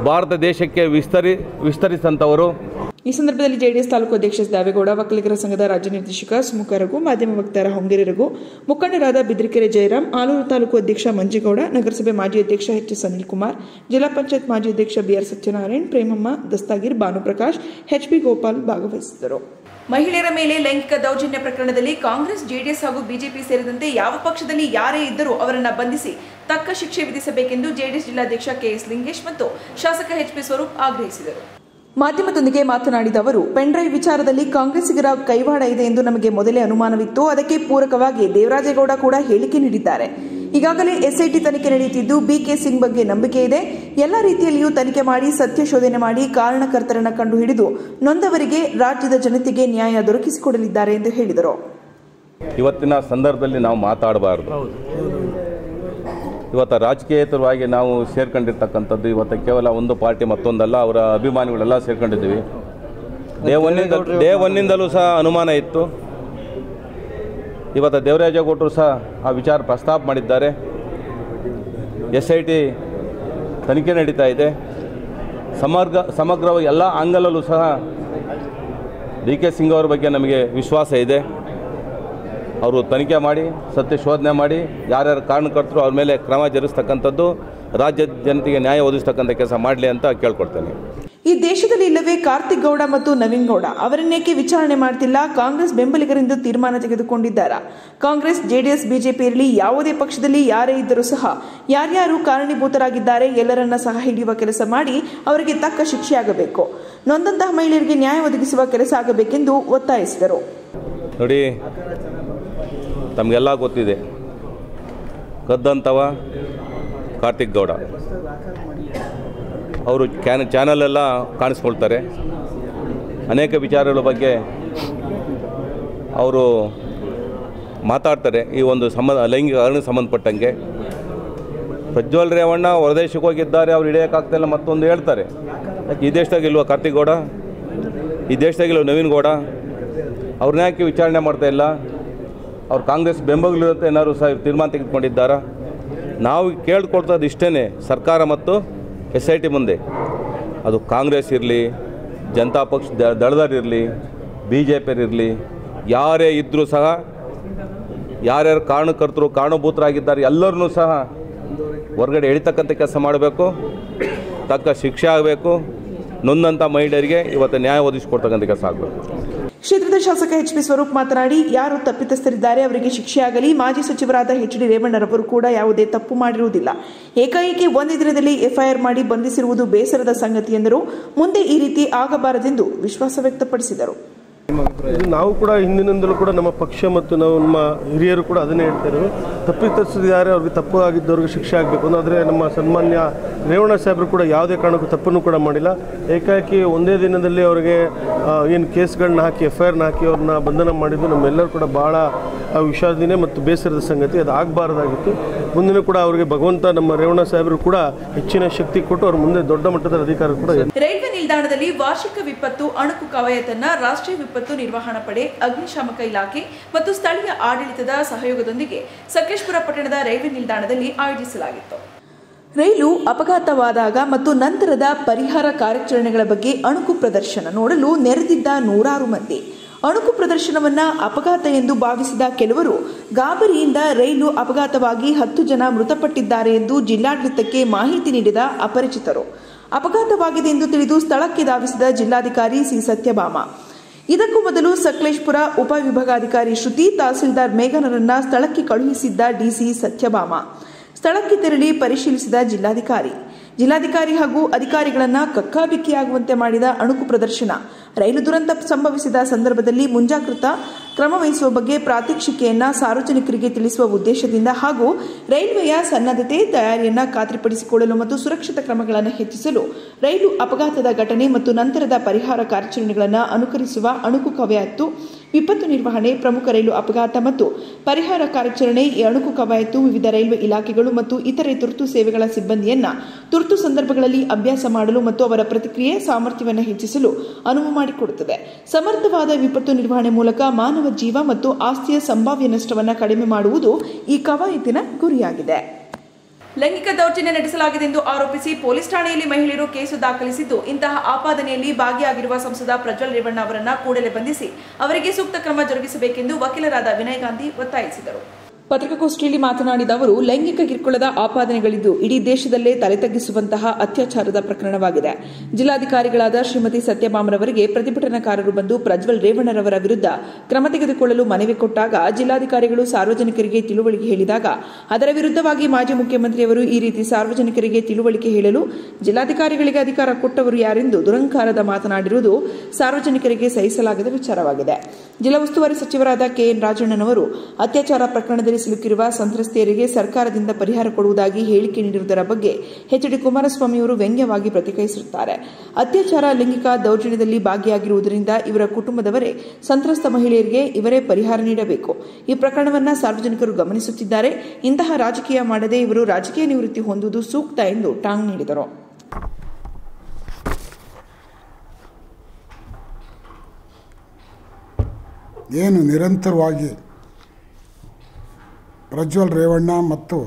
ಭಾರತ ದೇಶಕ್ಕೆ ವಿಸ್ತರಿಸಿದಂಥವರು. ಈ ಸಂದರ್ಭದಲ್ಲಿ ಜೆಡಿಎಸ್ ತಾಲೂಕು ಅಧ್ಯಕ್ಷ ದಾವೇಗೌಡ, ಒಕ್ಕಲಿಗರ ಸಂಘದ ರಾಜ್ಯ ನಿರ್ದೇಶಕ ಸುಮುಖ ರಘು, ಮಾಧ್ಯಮ ವಕ್ತಾರ ಹೊಂಗೇರಿ ರಘು, ಮುಖಂಡರಾದ ಬಿದ್ರಿಕೆರೆ ಜಯರಾಮ್, ಆಲೂರು ತಾಲೂಕು ಅಧ್ಯಕ್ಷ ಮಂಜೇಗೌಡ, ನಗರಸಭೆ ಮಾಜಿ ಅಧ್ಯಕ್ಷ ಎಚ್ ಅನಿಲ್ ಕುಮಾರ್, ಜಿಲ್ಲಾ ಪಂಚಾಯತ್ ಮಾಜಿ ಅಧ್ಯಕ್ಷ ಬಿಆರ್ ಸತ್ಯನಾರಾಯಣ್, ಪ್ರೇಮಮ್ಮ, ದಸ್ತಾಗಿರ್, ಭಾನುಪ್ರಕಾಶ್, ಎಚ್ಬಿ ಗೋಪಾಲ್ ಭಾಗವಹಿಸಿದ್ದರು. ಮಹಿಳೆಯರ ಮೇಲೆ ಲೈಂಗಿಕ ದೌರ್ಜನ್ಯ ಪ್ರಕರಣದಲ್ಲಿ ಕಾಂಗ್ರೆಸ್, ಜೆಡಿಎಸ್ ಹಾಗೂ ಬಿಜೆಪಿ ಸೇರಿದಂತೆ ಯಾವ ಪಕ್ಷದಲ್ಲಿ ಯಾರೇ ಇದ್ದರೂ ಅವರನ್ನು ಬಂಧಿಸಿ ತಕ್ಕ ಶಿಕ್ಷೆ ವಿಧಿಸಬೇಕೆಂದು ಜೆಡಿಎಸ್ ಜಿಲ್ಲಾಧ್ಯಕ್ಷ ಕೆಎಸ್ ಲಿಂಗೇಶ್ ಮತ್ತು ಶಾಸಕ ಎಚ್ಪಿ ಸ್ವರೂಪ್ ಆಗ್ರಹಿಸಿದರು. ಮಾಧ್ಯಮದೊಂದಿಗೆ ಮಾತನಾಡಿದ ಅವರು, ಪೆನ್ಡ್ರೈವ್ ವಿಚಾರದಲ್ಲಿ ಕಾಂಗ್ರೆಸ್ಸಿಗರ ಕೈವಾಡ ಇದೆ ಎಂದು ನಮಗೆ ಮೊದಲೇ ಅನುಮಾನವಿತ್ತು. ಅದಕ್ಕೆ ಪೂರಕವಾಗಿ ದೇವರಾಜೇಗೌಡ ಕೂಡ ಹೇಳಿಕೆ ನೀಡಿದ್ದಾರೆ. ಈಗಾಗಲೇ ಎಸ್ಐಟಿ ತನಿಖೆ ನಡೆಯುತ್ತಿದ್ದು, ಬಿಕೆ ಸಿಂಗ್ ಬಗ್ಗೆ ನಂಬಿಕೆ ಇದೆ. ಎಲ್ಲ ರೀತಿಯಲ್ಲಿಯೂ ತನಿಖೆ ಮಾಡಿ ಸತ್ಯ ಶೋಧನೆ ಮಾಡಿ ಕಾರಣಕರ್ತರನ್ನು ಕಂಡುಹಿಡಿದು ನೊಂದವರಿಗೆ, ರಾಜ್ಯದ ಜನತೆಗೆ ನ್ಯಾಯ ದೊರಕಿಸಿಕೊಡಲಿದ್ದಾರೆ ಎಂದು ಹೇಳಿದರು. ಇವತ್ತಿನ ಸಂದರ್ಭದಲ್ಲಿ ನಾವು ಮಾತಾಡಬಾರ್ದು. ಇವತ್ತು ರಾಜಕೀಯೇತರವಾಗಿ ನಾವು ಸೇರ್ಕೊಂಡಿರ್ತಕ್ಕಂಥದ್ದು ಇವತ್ತು ಕೇವಲ ಒಂದು ಪಾರ್ಟಿ ಮತ್ತೊಂದಲ್ಲ, ಅವರ ಅಭಿಮಾನಿಗಳೆಲ್ಲ ಸೇರ್ಕೊಂಡಿದ್ದೀವಿ. ಡೇ ಒನ್ನಿಂದಲೂ ಸಹ ಅನುಮಾನ ಇತ್ತು. ಇವತ್ತು ದೇವರಾಜೇಗೌಡರು ಸಹ ಆ ವಿಚಾರ ಪ್ರಸ್ತಾಪ ಮಾಡಿದ್ದಾರೆ. SIT ತನಿಖೆ ನಡೀತಾ ಇದೆ. ಸಮಗ್ರವಾಗಿ ಎಲ್ಲ ಆಂಗಲಲ್ಲೂ ಸಹ ಡಿಕೆ ಸಿಂಗ್ ಅವರ ಬಗ್ಗೆ ನಮಗೆ ವಿಶ್ವಾಸ ಇದೆ. ಅವರು ತನಿಖೆ ಮಾಡಿ ಸತ್ಯ ಶೋಧನೆ ಮಾಡಿ ಯಾರ್ಯಾರು ಕಾರಣಕರ್ತರು ಅವ್ರ ಮೇಲೆ ಕ್ರಮ ಜರುಗಿಸ್ತಕ್ಕಂಥದ್ದು, ರಾಜ್ಯದ ಜನತೆಗೆ ನ್ಯಾಯ ಒದಗಿಸ್ತಕ್ಕಂಥ ಕೆಲಸ ಮಾಡಲಿ ಅಂತ ಕೇಳ್ಕೊಳ್ತೇನೆ. ಈ ದೇಶದಲ್ಲಿ ಇಲ್ಲವೇ ಕಾರ್ತಿಕ್ ಗೌಡ ಮತ್ತು ನವೀನ್ ಗೌಡ ಅವರನ್ನೇಕೆ ವಿಚಾರಣೆ ಮಾಡ್ತಿಲ್ಲ? ಕಾಂಗ್ರೆಸ್ ಬೆಂಬಲಿಗರಿಂದ ತೀರ್ಮಾನ ತೆಗೆದುಕೊಂಡಿದ್ದಾರಾ? ಕಾಂಗ್ರೆಸ್, ಜೆಡಿಎಸ್, ಬಿಜೆಪಿ ಇರಲಿ, ಯಾವುದೇ ಪಕ್ಷದಲ್ಲಿ ಯಾರೇ ಇದ್ದರೂ ಸಹ ಯಾರ್ಯಾರು ಕಾರಣೀಭೂತರಾಗಿದ್ದಾರೆ ಎಲ್ಲರನ್ನ ಸಹ ಹಿಡಿಯುವ ಕೆಲಸ ಮಾಡಿ ಅವರಿಗೆ ತಕ್ಕ ಶಿಕ್ಷೆಯಾಗಬೇಕು. ನೊಂದಂತಹ ಮಹಿಳೆಯರಿಗೆ ನ್ಯಾಯ ಒದಗಿಸುವ ಕೆಲಸ ಆಗಬೇಕೆಂದು ಒತ್ತಾಯಿಸಿದರು. ನೋಡಿ, ತಮಗೆಲ್ಲ ಗೊತ್ತಿದೆ, ಕದ್ದಂತವ ಕಾರ್ತಿಕ್ ಗೌಡ ಅವರು ಚಾನಲೆಲ್ಲ ಕಾಣಿಸ್ಕೊಳ್ತಾರೆ. ಅನೇಕ ವಿಚಾರಗಳ ಬಗ್ಗೆ ಅವರು ಮಾತಾಡ್ತಾರೆ. ಈ ಒಂದು ಲೈಂಗಿಕ ಹಗರಣಕ್ಕೆ ಸಂಬಂಧಪಟ್ಟಂಗೆ ಪ್ರಜ್ವಲ್ ರೇವಣ್ಣ ಹೊರದೇಶಕ್ಕೆ ಹೋಗಿದ್ದಾರೆ, ಅವ್ರು ಹಿಡಿಯೋಕ್ಕಾಗ್ತಾಯಿಲ್ಲ ಮತ್ತೊಂದು ಹೇಳ್ತಾರೆ. ಈ ದೇಶದಾಗಿಲ್ವ ಕಾರ್ತಿಕ್ ಗೌಡ? ಈ ದೇಶದಾಗಿಲ್ವ ನವೀನ್ ಗೌಡ? ಅವ್ರನ್ನ ಯಾಕೆ ವಿಚಾರಣೆ ಮಾಡ್ತಾಯಿಲ್ಲ? ಅವ್ರು ಕಾಂಗ್ರೆಸ್ ಬೆಂಬಲಿಗರಂತೆ ಏನಾದ್ರು ಸಹ ತೀರ್ಮಾನ ತೆಗೆದುಕೊಂಡಿದ್ದಾರಾ? ನಾವು ಕೇಳ್ಕೊಳ್ತದ್ದು ಇಷ್ಟೇ, ಸರ್ಕಾರ ಮತ್ತು SIT ಮುಂದೆ, ಅದು ಕಾಂಗ್ರೆಸ್ ಇರಲಿ, ಜನತಾ ಪಕ್ಷ ದಳದಲ್ಲಿರಲಿ, BJPಯರಿರಲಿ, ಯಾರೇ ಇದ್ದರೂ ಸಹ ಯಾರ್ಯಾರು ಕಾರಣಕರ್ತರು ಕಾರಣಭೂತರಾಗಿದ್ದಾರೆ ಎಲ್ಲರನ್ನೂ ಸಹ ಹೊರಗಡೆ ಎಳಿತಕ್ಕಂಥ ಕೆಲಸ ಮಾಡಬೇಕು. ತಕ್ಕ ಶಿಕ್ಷೆ ಆಗಬೇಕು. ನೊಂದಂಥ ಮಹಿಳೆಯರಿಗೆ ಇವತ್ತು ನ್ಯಾಯ ಒದಗಿಸಿಕೊಡ್ತಕ್ಕಂಥ ಕೆಲಸ ಆಗಬೇಕು. ಕ್ಷೇತ್ರದ ಶಾಸಕ ಎಚ್ಪಿ ಸ್ವರೂಪ್ ಮಾತನಾಡಿ, ಯಾರು ತಪ್ಪಿತಸ್ಥರಿದ್ದಾರೆ ಅವರಿಗೆ ಶಿಕ್ಷೆಯಾಗಲಿ. ಮಾಜಿ ಸಚಿವರಾದ HD ರೇವಣ್ಣರವರು ಕೂಡ ಯಾವುದೇ ತಪ್ಪು ಮಾಡಿರುವುದಿಲ್ಲ. ಏಕಾಏಕಿ ಒಂದೇ ದಿನದಲ್ಲಿ FIR ಮಾಡಿ ಬಂಧಿಸಿರುವುದು ಬೇಸರದ ಸಂಗತಿ ಎಂದರು. ಮುಂದೆ ಈ ರೀತಿ ಆಗಬಾರದೆಂದು ವಿಶ್ವಾಸ ವ್ಯಕ್ತಪಡಿಸಿದರು. ನಾವು ಕೂಡ ಹಿಂದಿನಿಂದಲೂ ಕೂಡ ನಮ್ಮ ಪಕ್ಷ ಮತ್ತು ನಮ್ಮ ಹಿರಿಯರು ಕೂಡ ಅದನ್ನೇ ಹೇಳ್ತಾರೆ, ತಪ್ಪಿತಸ್ಥರಿದ್ದಾರೆ ಅವ್ರಿಗೆ ತಪ್ಪು ಆಗಿದ್ದವ್ರಿಗೆ ಶಿಕ್ಷೆ ಆಗಬೇಕು. ಅಂದರೆ ನಮ್ಮ ಸನ್ಮಾನ್ಯ ರೇವಣ್ಣ ಸಾಹೇಬರು ಕೂಡ ಯಾವುದೇ ಕಾರಣಕ್ಕೂ ತಪ್ಪನ್ನು ಕೂಡ ಮಾಡಿಲ್ಲ. ಏಕಾಏಕಿ ಒಂದೇ ದಿನದಲ್ಲಿ ಅವರಿಗೆ ಏನು ಕೇಸ್ಗಳನ್ನ ಹಾಕಿ FIRನ ಹಾಕಿ ಅವ್ರನ್ನ ಬಂಧನ ಮಾಡಿದ್ದು ನಮ್ಮೆಲ್ಲರೂ ಕೂಡ ಭಾಳ ವಿಷಾದನೆ ಮತ್ತು ಬೇಸರದ ಸಂಗತಿ. ಅದು ಆಗಬಾರ್ದಾಗಿತ್ತು. ಮುಂದಿನ ಕೂಡ ಅವರಿಗೆ ಭಗವಂತ ನಮ್ಮ ರೇವಣ್ಣ ಸಾಹೇಬರು ಕೂಡ ಹೆಚ್ಚಿನ ಶಕ್ತಿ ಕೊಟ್ಟು ಅವ್ರ ಮುಂದೆ ದೊಡ್ಡ ಮಟ್ಟದ ಅಧಿಕಾರ ಕೂಡ. ರೈಲ್ವೆ ನಿಲ್ದಾಣದಲ್ಲಿ ವಾರ್ಷಿಕ ವಿಪತ್ತು ಅಣುಕು ಕವಾಯತನ್ನ ರಾಷ್ಟ್ರೀಯ ವಿಪತ್ತು ನಿರ್ವಹಣಾ ಪಡೆ, ಅಗ್ನಿಶಾಮಕ ಇಲಾಖೆ ಮತ್ತು ಸ್ಥಳೀಯ ಆಡಳಿತದ ಸಹಯೋಗದೊಂದಿಗೆ ಸಕಲೇಶಪುರ ಪಟ್ಟಣದ ರೈಲ್ವೆ ನಿಲ್ದಾಣದಲ್ಲಿ ಆಯೋಜಿಸಲಾಗಿತ್ತು. ರೈಲು ಅಪಘಾತವಾದಾಗ ಮತ್ತು ನಂತರದ ಪರಿಹಾರ ಕಾರ್ಯಾಚರಣೆಗಳ ಬಗ್ಗೆ ಅಣುಕು ಪ್ರದರ್ಶನ ನೋಡಲು ನೆರೆದಿದ್ದ ನೂರಾರು ಮಂದಿ. ಅಣುಕು ಪ್ರದರ್ಶನವನ್ನ ಅಪಘಾತ ಎಂದು ಭಾವಿಸಿದ ಕೆಲವರು ಗಾಬರಿಯಿಂದ ರೈಲು ಅಪಘಾತವಾಗಿ 10 ಜನ ಮೃತಪಟ್ಟಿದ್ದಾರೆ ಎಂದು ಜಿಲ್ಲಾಡಳಿತಕ್ಕೆ ಮಾಹಿತಿ ನೀಡಿದ ಅಪರಿಚಿತರು ಅಪಘಾತವಾಗಿದೆ ಎಂದು ತಿಳಿದು ಸ್ಥಳಕ್ಕೆ ಧಾವಿಸಿದ ಜಿಲ್ಲಾಧಿಕಾರಿ ಸಿ ಸತ್ಯಭಾಮ. ಇದಕ್ಕೂ ಮೊದಲು ಸಕಲೇಶಪುರ ಉಪವಿಭಾಗಾಧಿಕಾರಿ ಶ್ರುತಿ, ತಹಸೀಲ್ದಾರ್ ಮೇಘನರನ್ನ ಸ್ಥಳಕ್ಕೆ ಕಳುಹಿಸಿದ್ದ DC ಸತ್ಯಭಾಮ. ಸ್ಥಳಕ್ಕೆ ತೆರಳಿ ಪರಿಶೀಲಿಸಿದ ಜಿಲ್ಲಾಧಿಕಾರಿ ಹಾಗೂ ಅಧಿಕಾರಿಗಳನ್ನ ಕಕ್ಕಾಬಿಕ್ಕಿಯಾಗುವಂತೆ ಮಾಡಿದ ಅಣುಕು ಪ್ರದರ್ಶನ ರೈಲು ದುರಂತ ಸಂಭವಿಸಿದ ಸಂದರ್ಭದಲ್ಲಿ ಮುಂಜಾಗ್ರತಾ ಕ್ರಮ ವಹಿಸುವ ಬಗ್ಗೆ ಪ್ರಾತ್ಯಕ್ಷಿಕೆಯನ್ನ ಸಾರ್ವಜನಿಕರಿಗೆ ತಿಳಿಸುವ ಉದ್ದೇಶದಿಂದ ಹಾಗೂ ರೈಲ್ವೆಯ ಸನ್ನದ್ಧತೆ ತಯಾರಿಯನ್ನು ಖಾತ್ರಿಪಡಿಸಿಕೊಳ್ಳಲು ಮತ್ತು ಸುರಕ್ಷಿತ ಕ್ರಮಗಳನ್ನು ಹೆಚ್ಚಿಸಲು ರೈಲು ಅಪಘಾತದ ಘಟನೆ ಮತ್ತು ನಂತರದ ಪರಿಹಾರ ಕಾರ್ಯಾಚರಣೆಗಳನ್ನು ಅನುಕರಿಸುವ ಅಣುಕು ಕವಾಯತು ವಿಪತ್ತು ನಿರ್ವಹಣೆ ಪ್ರಮುಖ ರೈಲು ಅಪಘಾತ ಮತ್ತು ಪರಿಹಾರ ಕಾರ್ಯಾಚರಣೆ ಈ ಅಣುಕು ಕವಾಯತು ವಿವಿಧ ರೈಲ್ವೆ ಇಲಾಖೆಗಳು ಮತ್ತು ಇತರೆ ತುರ್ತು ಸೇವೆಗಳ ಸಿಬ್ಬಂದಿಯನ್ನ ತುರ್ತು ಸಂದರ್ಭಗಳಲ್ಲಿ ಅಭ್ಯಾಸ ಮಾಡಲು ಮತ್ತು ಅವರ ಪ್ರತಿಕ್ರಿಯೆ ಸಾಮರ್ಥ್ಯವನ್ನು ಹೆಚ್ಚಿಸಲು ಅನುವು ಮಾಡಿಕೊಡುತ್ತದೆ. ಸಮರ್ಥವಾದ ವಿಪತ್ತು ನಿರ್ವಹಣೆ ಮೂಲಕ ಮಾನವ ಜೀವ ಮತ್ತು ಆಸ್ತಿಯ ಸಂಭಾವ್ಯ ನಷ್ಟವನ್ನು ಕಡಿಮೆ ಮಾಡುವುದು ಈ ಕವಾಯತಿನ ಗುರಿಯಾಗಿದೆ. ಲೈಂಗಿಕ ದೌರ್ಜನ್ಯ ನಡೆಸಲಾಗಿದೆ ಎಂದು ಆರೋಪಿಸಿ ಪೊಲೀಸ್ ಠಾಣೆಯಲ್ಲಿ ಮಹಿಳೆಯರು ಕೇಸು ದಾಖಲಿಸಿದ್ದು, ಇಂತಹ ಆಪಾದನೆಯಲ್ಲಿ ಭಾಗಿಯಾಗಿರುವ ಸಂಸದ ಪ್ರಜ್ವಲ್ ರೇವಣ್ಣ ಅವರನ್ನು ಕೂಡಲೇ ಬಂಧಿಸಿ ಅವರಿಗೆ ಸೂಕ್ತ ಕ್ರಮ ಜರುಗಿಸಬೇಕೆಂದು ವಕೀಲರಾದ ವಿನಯ್ ಗಾಂಧಿ ಒತ್ತಾಯಿಸಿದರು. ಪತ್ರಿಕಾಗೋಷ್ಠಿಯಲ್ಲಿ ಮಾತನಾಡಿದ ಅವರು, ಲೈಂಗಿಕ ಕಿರುಕುಳದ ಆಪಾದನೆಗಳಿದ್ದು ಇಡೀ ದೇಶದಲ್ಲೇ ತಲೆತಗ್ಗಿಸುವಂತಹ ಅತ್ಯಾಚಾರದ ಪ್ರಕರಣವಾಗಿದೆ. ಜಿಲ್ಲಾಧಿಕಾರಿಗಳಾದ ಶ್ರೀಮತಿ ಸತ್ಯಭಾಮರವರಿಗೆ ಪ್ರತಿಭಟನಾಕಾರರು ಬಂದು ಪ್ರಜ್ವಲ್ ರೇವಣ್ಣರವರ ವಿರುದ್ಧ ಕ್ರಮ ತೆಗೆದುಕೊಳ್ಳಲು ಮನವಿ ಕೊಟ್ಟಾಗ ಜಿಲ್ಲಾಧಿಕಾರಿಗಳು ಸಾರ್ವಜನಿಕರಿಗೆ ತಿಳುವಳಿಕೆ ಹೇಳಿದಾಗ ಅದರ ವಿರುದ್ಧವಾಗಿ ಮಾಜಿ ಮುಖ್ಯಮಂತ್ರಿಯವರು ಈ ರೀತಿ ಸಾರ್ವಜನಿಕರಿಗೆ ತಿಳುವಳಿಕೆ ಹೇಳಲು ಜಿಲ್ಲಾಧಿಕಾರಿಗಳಿಗೆ ಅಧಿಕಾರ ಕೊಟ್ಟವರು ಯಾರೆಂದು ದುರಂಕಾರದ ಮಾತನಾಡಿರುವುದು ಸಾರ್ವಜನಿಕರಿಗೆ ಸಹಿಸಲಾಗದ ವಿಚಾರವಾಗಿದೆ. ಜಿಲ್ಲಾ ಉಸ್ತುವಾರಿ ಸಚಿವರಾದ ಕೆಎನ್ ರಾಜಣ್ಣನವರು ಅತ್ಯಾಚಾರ ಪ್ರಕರಣದಲ್ಲಿ ಸಿಲುಕಿರುವ ಸಂತ್ರಸ್ತೆಯರಿಗೆ ಸರ್ಕಾರದಿಂದ ಪರಿಹಾರ ಕೊಡುವುದಾಗಿ ಹೇಳಿಕೆ ನೀಡಿರುವುದರ ಬಗ್ಗೆ ಎಚ್.ಡಿ. ಕುಮಾರಸ್ವಾಮಿಯವರು ವ್ಯಂಗ್ಯವಾಗಿ ಪ್ರತಿಕ್ರಿಯಿಸಿರುತ್ತಾರೆ. ಅತ್ಯಾಚಾರ ಲೈಂಗಿಕ ದೌರ್ಜನ್ಯದಲ್ಲಿ ಭಾಗಿಯಾಗಿರುವುದರಿಂದ ಇವರ ಕುಟುಂಬದವರೇ ಸಂತ್ರಸ್ತ ಮಹಿಳೆಯರಿಗೆ ಇವರೇ ಪರಿಹಾರ ನೀಡಬೇಕು. ಈ ಪ್ರಕರಣವನ್ನು ಸಾರ್ವಜನಿಕರು ಗಮನಿಸುತ್ತಿದ್ದಾರೆ. ಇಂತಹ ರಾಜಕೀಯ ಮಾಡದೆ ಇವರು ರಾಜಕೀಯ ನಿವೃತ್ತಿ ಹೊಂದುವುದು ಸೂಕ್ತ ಎಂದು ಟಾಂಗ್ ನೀಡಿದರು. ಏನು ನಿರಂತರವಾಗಿ ಪ್ರಜ್ವಲ್ ರೇವಣ್ಣ ಮತ್ತು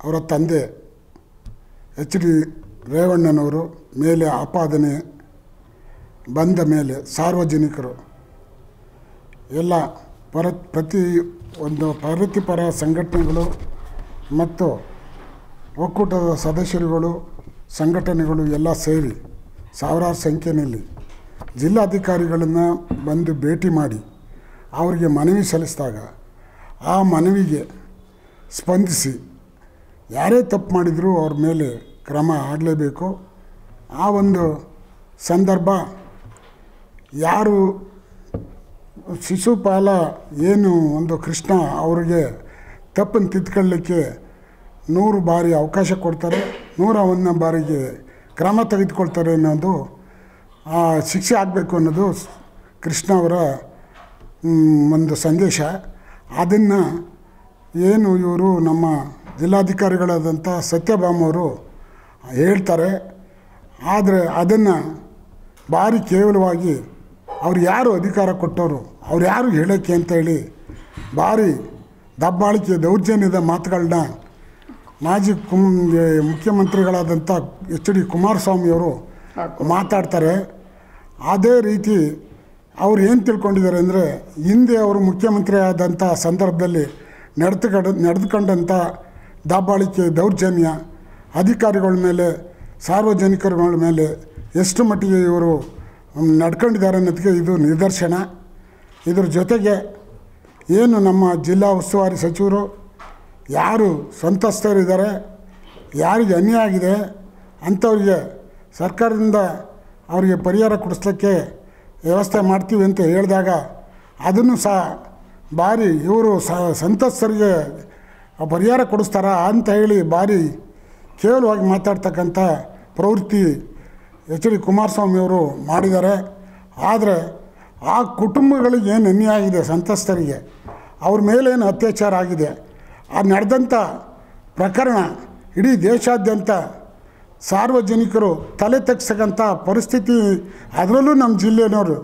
ಅವರ ತಂದೆ ಎಚ್.ಡಿ. ರೇವಣ್ಣನವರು ಮೇಲೆ ಆಪಾದನೆ ಬಂದ ಮೇಲೆ ಸಾರ್ವಜನಿಕರು ಎಲ್ಲ ಪ್ರಗತಿಪರ ಸಂಘಟನೆಗಳು ಮತ್ತು ಒಕ್ಕೂಟದ ಸದಸ್ಯರುಗಳು ಸಂಘಟನೆಗಳು ಎಲ್ಲ ಸೇರಿ ಸಾವಿರಾರು ಸಂಖ್ಯೆಯಲ್ಲಿ ಜಿಲ್ಲಾಧಿಕಾರಿಗಳನ್ನು ಬಂದು ಭೇಟಿ ಮಾಡಿ ಅವರಿಗೆ ಮನವಿ ಸಲ್ಲಿಸಿದಾಗ ಆ ಮನವಿಗೆ ಸ್ಪಂದಿಸಿ ಯಾರೇ ತಪ್ಪು ಮಾಡಿದರೂ ಅವ್ರ ಮೇಲೆ ಕ್ರಮ ಆಗಲೇಬೇಕು. ಆ ಒಂದು ಸಂದರ್ಭ ಯಾರು ಶಿಶುಪಾಲ ಏನು ಒಂದು ಕೃಷ್ಣ ಅವರಿಗೆ ತಪ್ಪನ್ನು ತಿದ್ಕೊಳ್ಳಲಿಕ್ಕೆ 100 ಬಾರಿ ಅವಕಾಶ ಕೊಡ್ತಾರೆ, 101ನೇ ಬಾರಿಗೆ ಕ್ರಮ ತೆಗೆದುಕೊಳ್ತಾರೆ ಅನ್ನೋದು ಶಿಕ್ಷೆ ಆಗಬೇಕು ಅನ್ನೋದು ಕೃಷ್ಣ ಅವರ ಒಂದು ಸಂದೇಶ. ಅದನ್ನು ಏನು ಇವರು ನಮ್ಮ ಜಿಲ್ಲಾಧಿಕಾರಿಗಳಾದಂಥ ಸತ್ಯಭಾಮವರು ಹೇಳ್ತಾರೆ. ಆದರೆ ಅದನ್ನು ಭಾರಿ ಕೇವಲವಾಗಿ ಅವ್ರು ಯಾರು ಅಧಿಕಾರ ಕೊಟ್ಟವರು, ಅವ್ರು ಯಾರು ಹೇಳೋಕ್ಕೆ ಅಂತೇಳಿ ಭಾರಿ ದಬ್ಬಾಳಿಕೆ ದೌರ್ಜನ್ಯದ ಮಾತುಗಳನ್ನ ಮಾಜಿ ಮುಖ್ಯಮಂತ್ರಿಗಳಾದಂಥ ಎಚ್.ಡಿ. ಕುಮಾರಸ್ವಾಮಿಯವರು ಮಾತಾಡ್ತಾರೆ. ಅದೇ ರೀತಿ ಅವ್ರು ಏನು ತಿಳ್ಕೊಂಡಿದ್ದಾರೆ ಅಂದರೆ, ಹಿಂದೆ ಅವರು ಮುಖ್ಯಮಂತ್ರಿ ಆದಂಥ ಸಂದರ್ಭದಲ್ಲಿ ನಡೆದುಕೊಂಡಂಥ ದಬ್ಬಾಳಿಕೆ ದೌರ್ಜನ್ಯ ಅಧಿಕಾರಿಗಳ ಮೇಲೆ ಸಾರ್ವಜನಿಕರುಗಳ ಮೇಲೆ ಎಷ್ಟು ಮಟ್ಟಿಗೆ ಇವರು ನಡ್ಕೊಂಡಿದ್ದಾರೆ ಅನ್ನೋದಕ್ಕೆ ಇದು ನಿದರ್ಶನ. ಇದ್ರ ಜೊತೆಗೆ ಏನು ನಮ್ಮ ಜಿಲ್ಲಾ ಉಸ್ತುವಾರಿ ಸಚಿವರು ಯಾರು ಸಂತ್ರಸ್ತರಿದ್ದಾರೆ, ಯಾರಿಗೆ ಅನ್ಯಾಯ ಆಗಿದೆ ಅಂಥವ್ರಿಗೆ ಸರ್ಕಾರದಿಂದ ಅವರಿಗೆ ಪರಿಹಾರ ಕೊಡಿಸ್ಲಿಕ್ಕೆ ವ್ಯವಸ್ಥೆ ಮಾಡ್ತೀವಿ ಅಂತ ಹೇಳಿದಾಗ ಅದನ್ನು ಸಹ ಭಾರಿ ಇವರು ಸಂತ್ರಸ್ತರಿಗೆ ಪರಿಹಾರ ಕೊಡಿಸ್ತಾರ ಅಂತ ಹೇಳಿ ಭಾರಿ ಕೇವಲವಾಗಿ ಮಾತಾಡ್ತಕ್ಕಂಥ ಪ್ರವೃತ್ತಿ ಎಚ್.ಡಿ. ಕುಮಾರಸ್ವಾಮಿಯವರು ಮಾಡಿದ್ದಾರೆ. ಆದರೆ ಆ ಕುಟುಂಬಗಳಿಗೆ ಏನು ಅನ್ಯಾಯ ಆಗಿದೆ, ಸಂತ್ರಸ್ತರಿಗೆ ಅವ್ರ ಮೇಲೇನು ಅತ್ಯಾಚಾರ ಆಗಿದೆ, ಆ ನಡೆದಂಥ ಪ್ರಕರಣ ಇಡೀ ದೇಶಾದ್ಯಂತ ಸಾರ್ವಜನಿಕರು ತಲೆ ತಗ್ಸಕ್ಕಂಥ ಪರಿಸ್ಥಿತಿ, ಅದರಲ್ಲೂ ನಮ್ಮ ಜಿಲ್ಲೆಯವರು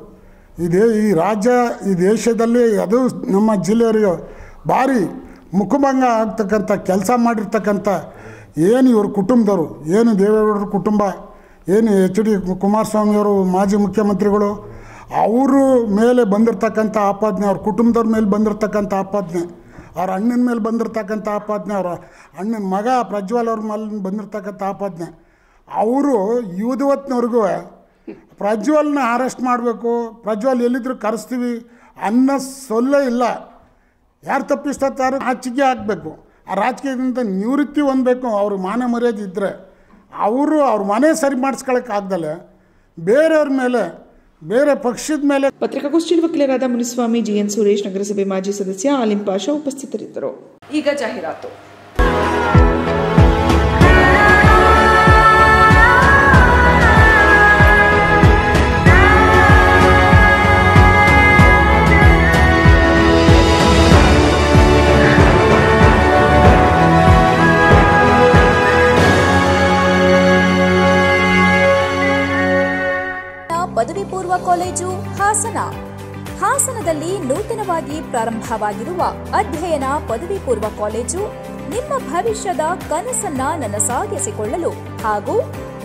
ಈ ರಾಜ್ಯ ಈ ದೇಶದಲ್ಲಿ ಅದು ನಮ್ಮ ಜಿಲ್ಲೆಯವರಿಗೆ ಭಾರಿ ಮುಖಭಂಗ ಆಗ್ತಕ್ಕಂಥ ಕೆಲಸ ಮಾಡಿರ್ತಕ್ಕಂಥ ಏನು ಇವ್ರ ಕುಟುಂಬದವರು, ಏನು ದೇವೇಗೌಡರ ಕುಟುಂಬ, ಏನು ಎಚ್.ಡಿ. ಕುಮಾರಸ್ವಾಮಿಯವರು ಮಾಜಿ ಮುಖ್ಯಮಂತ್ರಿಗಳು, ಅವ್ರ ಮೇಲೆ ಬಂದಿರತಕ್ಕಂಥ ಆಪಾದನೆ, ಅವ್ರ ಕುಟುಂಬದವ್ರ ಮೇಲೆ ಬಂದಿರತಕ್ಕಂಥ ಆಪಾದನೆ, ಅವ್ರ ಅಣ್ಣನ ಮೇಲೆ ಬಂದಿರತಕ್ಕಂಥ ಆಪಾದನೆ, ಅವರ ಅಣ್ಣನ ಮಗ ಪ್ರಜ್ವಲ್ ಅವ್ರ ಮೇಲೆ ಬಂದಿರತಕ್ಕಂಥ ಆಪಾದನೆ, ಅವರು ಇವತ್ತಿನವರೆಗೂ ಪ್ರಜ್ವಲ್ನ ಅರೆಸ್ಟ್ ಮಾಡಬೇಕು, ಪ್ರಜ್ವಲ್ ಎಲ್ಲಿದ್ರು ಕರೆಸ್ತೀವಿ ಅನ್ನೋ ಸೊಲ್ಲೇ ಇಲ್ಲ. ಯಾರು ತಪ್ಪಿಸ್ತಾರೆ ರಾಜಕೀಯ ಆಗಬೇಕು, ಆ ರಾಜಕೀಯದಿಂದ ನಿವೃತ್ತಿ ಹೊಂದಬೇಕು. ಅವ್ರ ಮಾನ ಮರ್ಯಾದೆ ಇದ್ದರೆ ಅವರು ಅವ್ರ ಮನೆ ಸರಿ ಮಾಡಿಸ್ಕೊಳಕ್ಕೆ ಆಗ್ದಲೆ ಬೇರೆಯವ್ರ ಮೇಲೆ ಬೇರೆ ಪಕ್ಷದ ಮೇಲೆ. ಪತ್ರಿಕಾಗೋಷ್ಠಿಯಲ್ಲಿ ವಕೀಲರಾದ ಮುನಿಸ್ವಾಮಿ, ಜಿಎನ್ ಸುರೇಶ್, ನಗರಸಭೆ ಮಾಜಿ ಸದಸ್ಯ ಆಲಿಂ ಪಾಷಾ ಉಪಸ್ಥಿತರಿದ್ದರು. ಈಗ ಜಾಹೀರಾತು. ಪದವಿ ಪೂರ್ವ ಕಾಲೇಜು ಹಾಸನ. ಹಾಸನದಲ್ಲಿ ನೂತನವಾಗಿ ಪ್ರಾರಂಭವಾಗಿರುವ ಅಧ್ಯಯನ ಪದವಿ ಪೂರ್ವ ಕಾಲೇಜು ನಿಮ್ಮ ಭವಿಷ್ಯದ ಕನಸನ್ನ ನನಸಾಗಿಸಿಕೊಳ್ಳಲು ಹಾಗೂ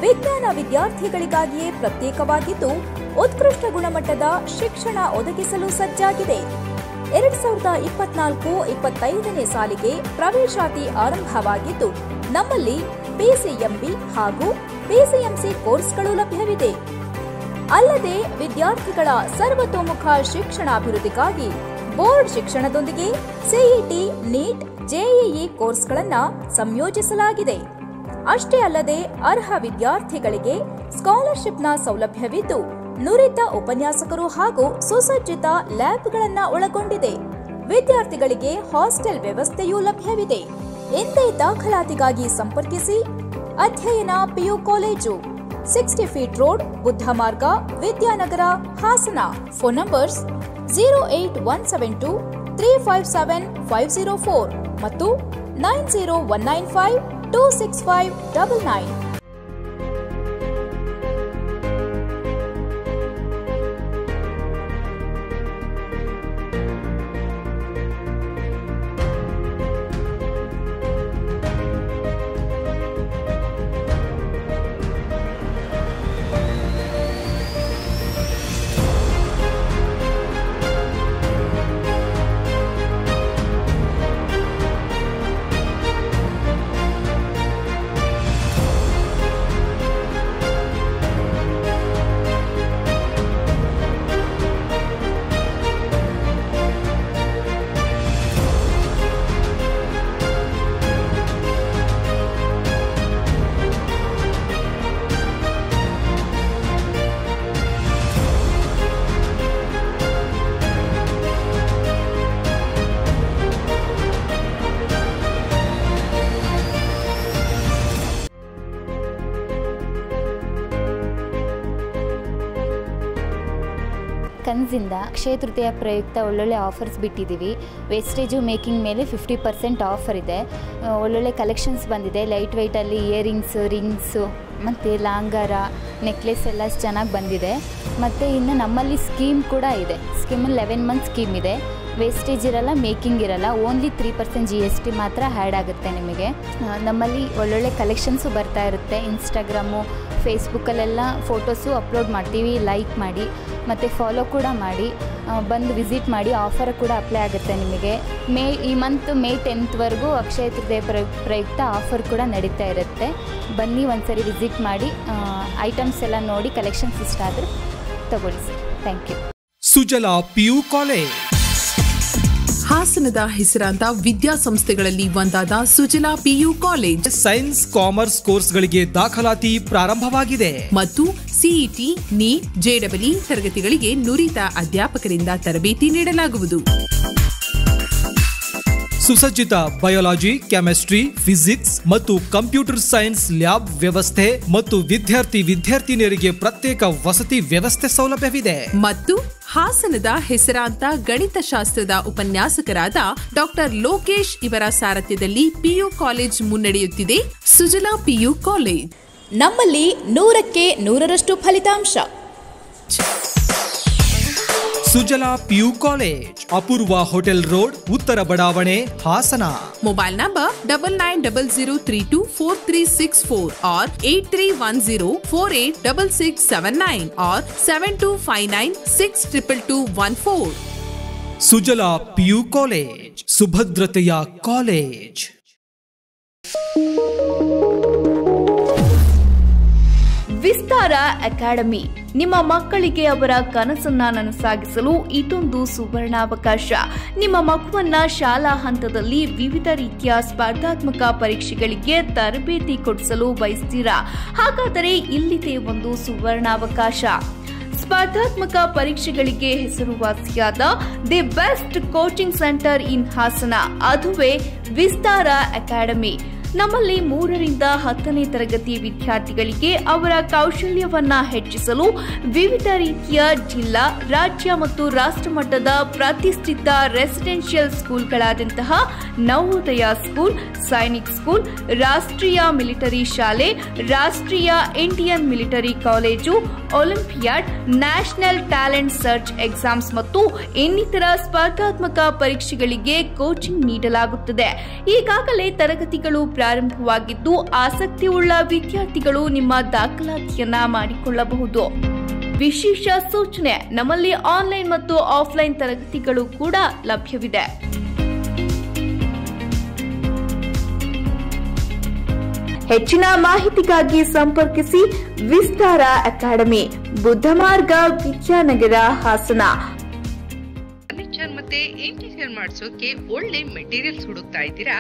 ವಿಜ್ಞಾನ ವಿದ್ಯಾರ್ಥಿಗಳಿಗಾಗಿಯೇ ಪ್ರತ್ಯೇಕವಾಗಿದ್ದು ಉತ್ಕೃಷ್ಟ ಗುಣಮಟ್ಟದ ಶಿಕ್ಷಣ ಒದಗಿಸಲು ಸಜ್ಜಾಗಿದೆ. 2024-25ನೇ ಸಾಲಿಗೆ ಪ್ರವೇಶಾತಿ ಆರಂಭವಾಗಿದ್ದು ನಮ್ಮಲ್ಲಿ ಪಿಸಿಎಂಬಿ ಹಾಗೂ ಪಿಸಿಎಂಸಿ ಕೋರ್ಸ್ಗಳು ಲಭ್ಯವಿದೆ. ಅಲ್ಲದೆ ವಿದ್ಯಾರ್ಥಿಗಳ ಸರ್ವತೋಮುಖ ಶಿಕ್ಷಣಾಭಿವೃದ್ಧಿಗಾಗಿ ಬೋರ್ಡ್ ಶಿಕ್ಷಣದೊಂದಿಗೆ ಸಿಇಟಿ, ನೀಟ್, ಜೆಇಇ ಕೋರ್ಸ್ಗಳನ್ನು ಸಂಯೋಜಿಸಲಾಗಿದೆ. ಅಷ್ಟೇ ಅಲ್ಲದೆ ಅರ್ಹ ವಿದ್ಯಾರ್ಥಿಗಳಿಗೆ ಸ್ಕಾಲರ್ಶಿಪ್ನ ಸೌಲಭ್ಯವಿದ್ದು ನುರಿತ ಉಪನ್ಯಾಸಕರು ಹಾಗೂ ಸುಸಜ್ಜಿತ ಲ್ಯಾಬ್ಗಳನ್ನು ಒಳಗೊಂಡಿದೆ. ವಿದ್ಯಾರ್ಥಿಗಳಿಗೆ ಹಾಸ್ಟೆಲ್ ವ್ಯವಸ್ಥೆಯೂ ಲಭ್ಯವಿದೆ. ಎಂದೇ ದಾಖಲಾತಿಗಾಗಿ ಸಂಪರ್ಕಿಸಿ. ಅಧ್ಯಯನ PU college, 60 feet road, Buddha ಮಾರ್ಗ, ವಿದ್ಯಾನಗರ, ಹಾಸನ. ಫೋನ್ ನಂಬರ್ಸ್ 08172 357 504 ಮತ್ತು 90195 26599. ಕನ್ಸಿಂದ ಅಕ್ಷಯ ತೃತೀಯ ಪ್ರಯುಕ್ತ ಒಳ್ಳೊಳ್ಳೆ ಆಫರ್ಸ್ ಬಿಟ್ಟಿದ್ದೀವಿ. ವೇಸ್ಟೇಜು ಮೇಕಿಂಗ್ ಮೇಲೆ 50% ಆಫರ್ ಇದೆ. ಒಳ್ಳೊಳ್ಳೆ ಕಲೆಕ್ಷನ್ಸ್ ಬಂದಿದೆ. ಲೈಟ್ ವೆಯ್ಟಲ್ಲಿ ಇಯರಿಂಗ್ಸು, ರಿಂಗ್ಸು ಮತ್ತು ಲಾಂಗಾರ, ನೆಕ್ಲೆಸ್ ಎಲ್ಲ ಚೆನ್ನಾಗಿ ಬಂದಿದೆ. ಮತ್ತು ಇನ್ನು ನಮ್ಮಲ್ಲಿ ಸ್ಕೀಮ್ ಕೂಡ ಇದೆ. ಸ್ಕೀಮಲ್ಲಿ 11 ಮಂತ್ ಸ್ಕೀಮ್ ಇದೆ. ವೇಸ್ಟೇಜ್ ಇರಲ್ಲ, ಮೇಕಿಂಗ್ ಇರಲ್ಲ. ಓನ್ಲಿ 3% GST ಮಾತ್ರ ಆ್ಯಡ್ ಆಗುತ್ತೆ ನಿಮಗೆ. ನಮ್ಮಲ್ಲಿ ಒಳ್ಳೊಳ್ಳೆ ಕಲೆಕ್ಷನ್ಸು ಬರ್ತಾ ಇರುತ್ತೆ. ಇನ್ಸ್ಟಾಗ್ರಾಮು, ಫೇಸ್ಬುಕ್ಕಲ್ಲೆಲ್ಲ ಫೋಟೋಸು ಅಪ್ಲೋಡ್ ಮಾಡ್ತೀವಿ. ಲೈಕ್ ಮಾಡಿ ಮತ್ತು ಫಾಲೋ ಕೂಡ ಮಾಡಿ. ಬಂದು ವಿಸಿಟ್ ಮಾಡಿ. ಆಫರ್ ಕೂಡ ಅಪ್ಲೈ ಆಗುತ್ತೆ ನಿಮಗೆ. ಈ ಮಂತ್ ಮೇ 10th ಅಕ್ಷಯ ತೃತೀಯ ಪ್ರಯುಕ್ತ ಆಫರ್ ಕೂಡ ನಡೀತಾ ಇರುತ್ತೆ. ಬನ್ನಿ ಒಂದ್ಸರಿ ವಿಸಿಟ್ ಮಾಡಿ. ಐಟಮ್ಸ್ ಎಲ್ಲ ನೋಡಿ ಕಲೆಕ್ಷನ್ಸ್ ಇಷ್ಟ ಆದರೆ ತಗೊಳ್ಳಿ sir. Thank you. Sujala PU college ಹಾಸನದ ಹೆಸರಾಂತ ವಿದ್ಯಾಸಂಸ್ಥೆಗಳಲ್ಲಿ ಒಂದಾದ Sujala PU college science, commerce ಕೋರ್ಸ್ಗಳಿಗೆ ದಾಖಲಾತಿ ಪ್ರಾರಂಭವಾಗಿದೆ ಮತ್ತು ಸಿಇಟಿ, ನೀಟ್, ಜೆಇಇ ತರಗತಿಗಳಿಗೆ ನುರಿತ ಅಧ್ಯಾಪಕರಿಂದ ತರಬೇತಿ ನೀಡಲಾಗುವುದು. ಸುಸಜ್ಜಿತ ಬಯಾಲಜಿ, ಕೆಮಿಸ್ಟ್ರಿ, ಫಿಸಿಕ್ಸ್ ಮತ್ತು ಕಂಪ್ಯೂಟರ್ ಸೈನ್ಸ್ ಲ್ಯಾಬ್ ವ್ಯವಸ್ಥೆ ಮತ್ತು ವಿದ್ಯಾರ್ಥಿನಿಯರಿಗೆ ಪ್ರತ್ಯೇಕ ವಸತಿ ವ್ಯವಸ್ಥೆ ಸೌಲಭ್ಯವಿದೆ. ಮತ್ತು ಹಾಸನದ ಹೆಸರಾಂತ ಗಣಿತಶಾಸ್ತ್ರದ ಉಪನ್ಯಾಸಕರಾದ ಡಾಕ್ಟರ್ ಲೋಕೇಶ್ ಇವರ ಸಾರಥ್ಯದಲ್ಲಿ ಪಿಯು ಕಾಲೇಜ್ ಮುನ್ನಡೆಯುತ್ತಿದೆ. ಸುಜಲಾ ಪಿಯು ಕಾಲೇಜ್ ನಮ್ಮಲ್ಲಿ 100ಕ್ಕೆ 100ರಷ್ಟು ಫಲಿತಾಂಶ. Sujala PU college, Apoorva hotel road, ಉತ್ತರ ಬಡಾವಣೆ, Hassan. Mobile number 9900324364 or 8310486679 or 7259622214. Sujala PU college, ಸುಭದ್ರತೆಯ ಕಾಲೇಜ್. ವಿಸ್ತಾರ ಅಕಾಡೆಮಿ ನಿಮ್ಮ ಮಕ್ಕಳಿಗೆ ಅವರ ಕನಸನ್ನ ನನಸಾಗಿಸಲು ಇದೊಂದು ಸುವರ್ಣಾವಕಾಶ. ನಿಮ್ಮ ಮಗುವನ್ನ ಶಾಲಾ ಹಂತದಲ್ಲಿ ವಿವಿಧ ರೀತಿಯ ಸ್ಪರ್ಧಾತ್ಮಕ ಪರೀಕ್ಷೆಗಳಿಗೆ ತರಬೇತಿ ಕೊಡಿಸಲು ಬಯಸ್ತೀರಾ? ಹಾಗಾದರೆ ಇಲ್ಲಿದೆ ಒಂದು ಸುವರ್ಣಾವಕಾಶ. ಸ್ಪರ್ಧಾತ್ಮಕ ಪರೀಕ್ಷೆಗಳಿಗೆ ಹೆಸರುವಾಸಿಯಾದ ದಿ ಬೆಸ್ಟ್ ಕೋಚಿಂಗ್ ಸೆಂಟರ್ ಇನ್ ಹಾಸನ, ಅದುವೇ ವಿಸ್ತಾರ ಅಕಾಡೆಮಿ. ನಮ್ಮಲ್ಲಿ 3 ರಿಂದ 10ನೇ ತರಗತಿ ವಿದ್ಯಾರ್ಥಿಗಳಿಗೆ ಅವರ ಕೌಶಲ್ಯವನ್ನ ಹೆಚ್ಚಿಸಲು ವಿವಿಧ ರೀತಿಯ ಜಿಲ್ಲಾ, ರಾಜ್ಯ ಮತ್ತು ರಾಷ್ಟ್ರ ಮಟ್ಟದ ಪ್ರತಿಷ್ಠಿತ ರೆಸಿಡೆನ್ಷಿಯಲ್ ಸ್ಕೂಲ್ಗಳಾದಂತಹ ನವೋದಯ ಸ್ಕೂಲ್, ಸೈನಿಕ್ ಸ್ಕೂಲ್, ರಾಷ್ಟ್ರೀಯ ಮಿಲಿಟರಿ ಶಾಲೆ, ರಾಷ್ಟ್ರೀಯ Indian military college, olympiad, national talent search exams ಮತ್ತು ಇನ್ನಿತರ ಸ್ಪರ್ಧಾತ್ಮಕ ಪರೀಕ್ಷೆಗಳಿಗೆ ಕೋಚಿಂಗ್ ನೀಡಲಾಗುತ್ತದೆ. ಈಗಾಗಲೇ ತರಗತಿಗಳು ಪ್ರಾರಂಭವಾಗಿದ್ದು ಆಸಕ್ತಿಯುಳ್ಳ ವಿದ್ಯಾರ್ಥಿಗಳು ನಿಮ್ಮ ದಾಖಲಾತಿಯನ್ನ ಮಾಡಿಕೊಳ್ಳಬಹುದು. ವಿಶೇಷ ಸೂಚನೆ, ನಮ್ಮಲ್ಲಿ ಆನ್ಲೈನ್ ಮತ್ತು ಆಫ್ಲೈನ್ ತರಗತಿಗಳು ಕೂಡ ಲಭ್ಯವಿದೆ. ಹೆಚ್ಚಿನ ಮಾಹಿತಿಗಾಗಿ ಸಂಪರ್ಕಿಸಿ ವಿಸ್ತಾರ ಅಕಾಡೆಮಿ, ಬುದ್ಧಮಾರ್ಗ, ವಿದ್ಯಾನಗರ, ಹಾಸನ. ಫರ್ನಿಚರ್ ಮತ್ತೆ ಇಂಟೀರಿಯರ್ ಮಾಡಿಸೋಕೆ ಒಳ್ಳೆ ಮೆಟೀರಿಯಲ್ಸ್ ಹುಡುಕ್ತಾ ಇದ್ದೀರಾ?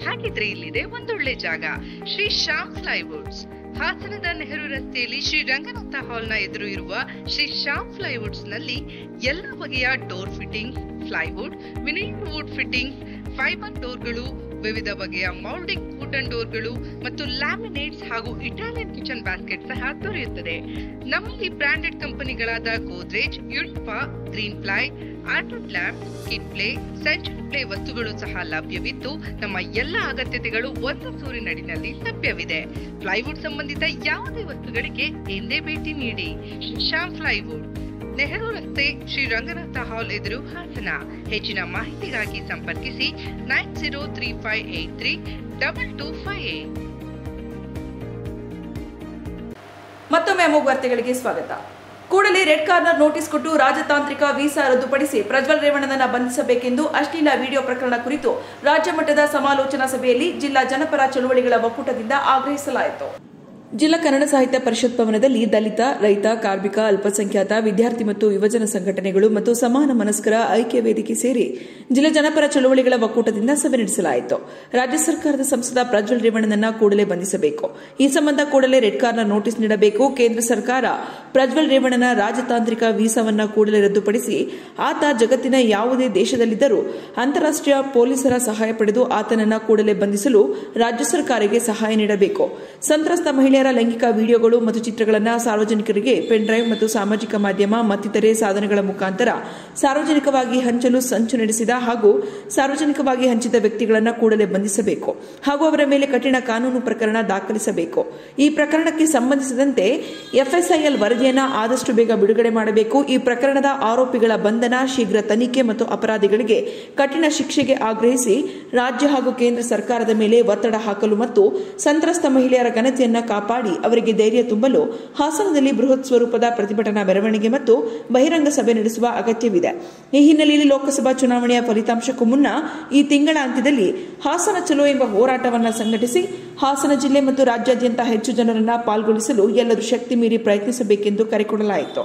ಹಾಗಿದ್ರೆ ಇಲ್ಲಿದೆ ಒಂದೊಳ್ಳೆ ಜಾಗ, ಶ್ರೀ ಶ್ಯಾಮ್ ಪ್ಲೈವುಡ್ಸ್. ಹಾಸನದ ನೆಹರು ರಸ್ತೆಯಲ್ಲಿ ಶ್ರೀ ರಂಗನಾಥ ಹಾಲ್ನ ಎದುರು ಇರುವ ಶ್ರೀ ಶ್ಯಾಮ್ ಪ್ಲೈವುಡ್ಸ್ ನಲ್ಲಿ ಎಲ್ಲ ಬಗೆಯ door fitting, plywood, vinyl wood fitting, fiber ಡೋರ್ಗಳು, ವಿವಿಧ ಬಗೆಯ ಮೌಲ್ಡಿಂಗ್ ವುಡನ್ ಡೋರ್ಗಳು ಮತ್ತು ಲ್ಯಾಮಿನೇಟ್ಸ್ ಹಾಗೂ ಇಟಾಲಿಯನ್ ಕಿಚನ್ ಬ್ಯಾಸ್ಕೆಟ್ ಸಹ ದೊರೆಯುತ್ತದೆ. ನಮ್ಮಲ್ಲಿ ಬ್ರಾಂಡೆಡ್ ಕಂಪನಿಗಳಾದ ಗೋದ್ರೇಜ್, ಯುನಿಪಾ, ಗ್ರೀನ್ ಪ್ಲೈ, ಆರ್ಟೆಡ್ lamp, kit ply, century ply ವಸ್ತುಗಳು ಸಹ ಲಭ್ಯವಿದ್ದು ನಮ್ಮ ಎಲ್ಲ ಅಗತ್ಯತೆಗಳು ಒಂದು ಸೂರಿನಡಿನಲ್ಲಿ ಲಭ್ಯವಿದೆ. ಪ್ಲೈವುಡ್ ಸಂಬಂಧಿತ ಯಾವುದೇ ವಸ್ತುಗಳಿಗೆ ಎಂದೇ ಭೇಟಿ ನೀಡಿ. ಶ್ಯಾಮ್ ಪ್ಲೈವುಡ್, ನೆಹರು ರಸ್ತೆ, ಶ್ರೀ ರಂಗನಾಥ ಹಾಲ್ ಎದುರು, ಹಾಸನ. ಹೆಚ್ಚಿನ ಮಾಹಿತಿಗಾಗಿ ಸಂಪರ್ಕಿಸಿ 9035832258. ಮತ್ತೊಮ್ಮೆ ಅಮೋಘ ವಾರ್ತೆಗಳಿಗೆ ಸ್ವಾಗತ. ಕೂಡಲೇ ರೆಡ್ ಕಾರ್ನರ್ ನೋಟಿಸ್ ಕೊಟ್ಟು ರಾಜತಾಂತ್ರಿಕ ವೀಸಾ ರದ್ದುಪಡಿಸಿ ಪ್ರಜ್ವಲ್ ರೇವಣ್ಣನನ್ನ ಬಂಧಿಸಬೇಕೆಂದು ಅಶ್ಲೀಲ ವಿಡಿಯೋ ಪ್ರಕರಣ ಕುರಿತು ರಾಜ್ಯ ಮಟ್ಟದ ಸಮಾಲೋಚನಾ ಸಭೆಯಲ್ಲಿ ಜಿಲ್ಲಾ ಜನಪರ ಚಳುವಳಿಗಳ ಒಕ್ಕೂಟದಿಂದ ಆಗ್ರಹಿಸಲಾಯಿತು. ಜಿಲ್ಲಾ ಕನ್ನಡ ಸಾಹಿತ್ಯ ಪರಿಷತ್ ಭವನದಲ್ಲಿ ದಲಿತ, ರೈತ, ಕಾರ್ಮಿಕ, ಅಲ್ಪಸಂಖ್ಯಾತ, ವಿದ್ಯಾರ್ಥಿ ಮತ್ತು ಯುವಜನ ಸಂಘಟನೆಗಳು ಮತ್ತು ಸಮಾನ ಮನಸ್ಕರ ಐಕ್ಯ ವೇದಿಕೆ ಸೇರಿ ಜಿಲ್ಲಾ ಜನಪರ ಚಳುವಳಿಗಳ ಒಕ್ಕೂಟದಿಂದ ಸಭೆ ನಡೆಸಲಾಯಿತು. ರಾಜ್ಯ ಸರ್ಕಾರದ ಸಂಸದ ಪ್ರಜ್ವಲ್ ರೇವಣ್ಣನನ್ನ ಕೂಡಲೇ ಬಂಧಿಸಬೇಕು. ಈ ಸಂಬಂಧ ಕೂಡಲೇ ರೆಡ್ ಕಾರ್ನರ್ ನೋಟಿಸ್ ನೀಡಬೇಕು. ಕೇಂದ್ರ ಸರ್ಕಾರ ಪ್ರಜ್ವಲ್ ರೇವಣ್ಣನ ರಾಜತಾಂತ್ರಿಕ ವೀಸಾವನ್ನ ಕೂಡಲೇ ರದ್ದುಪಡಿಸಿ ಆತ ಜಗತ್ತಿನ ಯಾವುದೇ ದೇಶದಲ್ಲಿದ್ದರೂ ಅಂತಾರಾಷ್ಟೀಯ ಪೊಲೀಸರ ಸಹಾಯ ಪಡೆದು ಆತನನ್ನ ಕೂಡಲೇ ಬಂಧಿಸಲು ರಾಜ್ಯ ಸರ್ಕಾರಕ್ಕೆ ಸಹಾಯ ನೀಡಬೇಕು. ಸಂತ್ರಸ್ತ ಮಹಿಳೆಯರ ಲೈಂಗಿಕ ವಿಡಿಯೋಗಳು ಮತ್ತು ಚಿತ್ರಗಳನ್ನು ಸಾರ್ವಜನಿಕರಿಗೆ ಪೆನ್ ಡ್ರೈವ್ ಮತ್ತು ಸಾಮಾಜಿಕ ಮಾಧ್ಯಮ ಮತ್ತಿತರೆ ಸಾಧನಗಳ ಮುಖಾಂತರ ಸಾರ್ವಜನಿಕವಾಗಿ ಹಂಚಲು ಸಂಚು ನಡೆಸಿದ ಹಾಗೂ ಸಾರ್ವಜನಿಕವಾಗಿ ಹಂಚಿದ ವ್ಯಕ್ತಿಗಳನ್ನು ಕೂಡಲೇ ಬಂಧಿಸಬೇಕು ಹಾಗೂ ಅವರ ಮೇಲೆ ಕಠಿಣ ಕಾನೂನು ಪ್ರಕರಣ ದಾಖಲಿಸಬೇಕು. ಈ ಪ್ರಕರಣಕ್ಕೆ ಸಂಬಂಧಿಸಿದಂತೆ ಎಫ್ಎಸ್ಐಎಲ್ ವರದಿಯನ್ನು ಆದಷ್ಟು ಬೇಗ ಬಿಡುಗಡೆ ಮಾಡಬೇಕು. ಈ ಪ್ರಕರಣದ ಆರೋಪಿಗಳ ಬಂಧನ, ಶೀಘ್ರ ತನಿಖೆ ಮತ್ತು ಅಪರಾಧಿಗಳಿಗೆ ಕಠಿಣ ಶಿಕ್ಷೆಗೆ ಆಗ್ರಹಿಸಿ ರಾಜ್ಯ ಹಾಗೂ ಕೇಂದ್ರ ಸರ್ಕಾರದ ಮೇಲೆ ಒತ್ತಡ ಹಾಕಲು ಮತ್ತು ಸಂತ್ರಸ್ತ ಮಹಿಳೆಯರ ಘನತೆಯನ್ನು ಕಾಪಾಡಿ ಅವರಿಗೆ ಧೈರ್ಯ ತುಂಬಲು ಹಾಸನದಲ್ಲಿ ಬೃಹತ್ ಸ್ವರೂಪದ ಪ್ರತಿಭಟನಾ ಮೆರವಣಿಗೆ ಮತ್ತು ಬಹಿರಂಗ ಸಭೆ ನಡೆಸುವ ಅಗತ್ಯವಿದೆ. ಈ ಹಿನ್ನೆಲೆಯಲ್ಲಿ ಲೋಕಸಭಾ ಚುನಾವಣೆಯ ಫಲಿತಾಂಶಕ್ಕೂ ಮುನ್ನ ಈ ತಿಂಗಳ ಅಂತ್ಯದಲ್ಲಿ ಹಾಸನ ಚಲೋ ಎಂಬ ಹೋರಾಟವನ್ನು ಸಂಘಟಿಸಿ ಹಾಸನ ಜಿಲ್ಲೆ ಮತ್ತು ರಾಜ್ಯಾದ್ಯಂತ ಹೆಚ್ಚು ಜನರನ್ನು ಪಾಲ್ಗೊಳಿಸಲು ಎಲ್ಲರೂ ಶಕ್ತಿ ಮೀರಿ ಪ್ರಯತ್ನಿಸಬೇಕೆಂದು ಕರೆ ಕೊಡಲಾಯಿತು.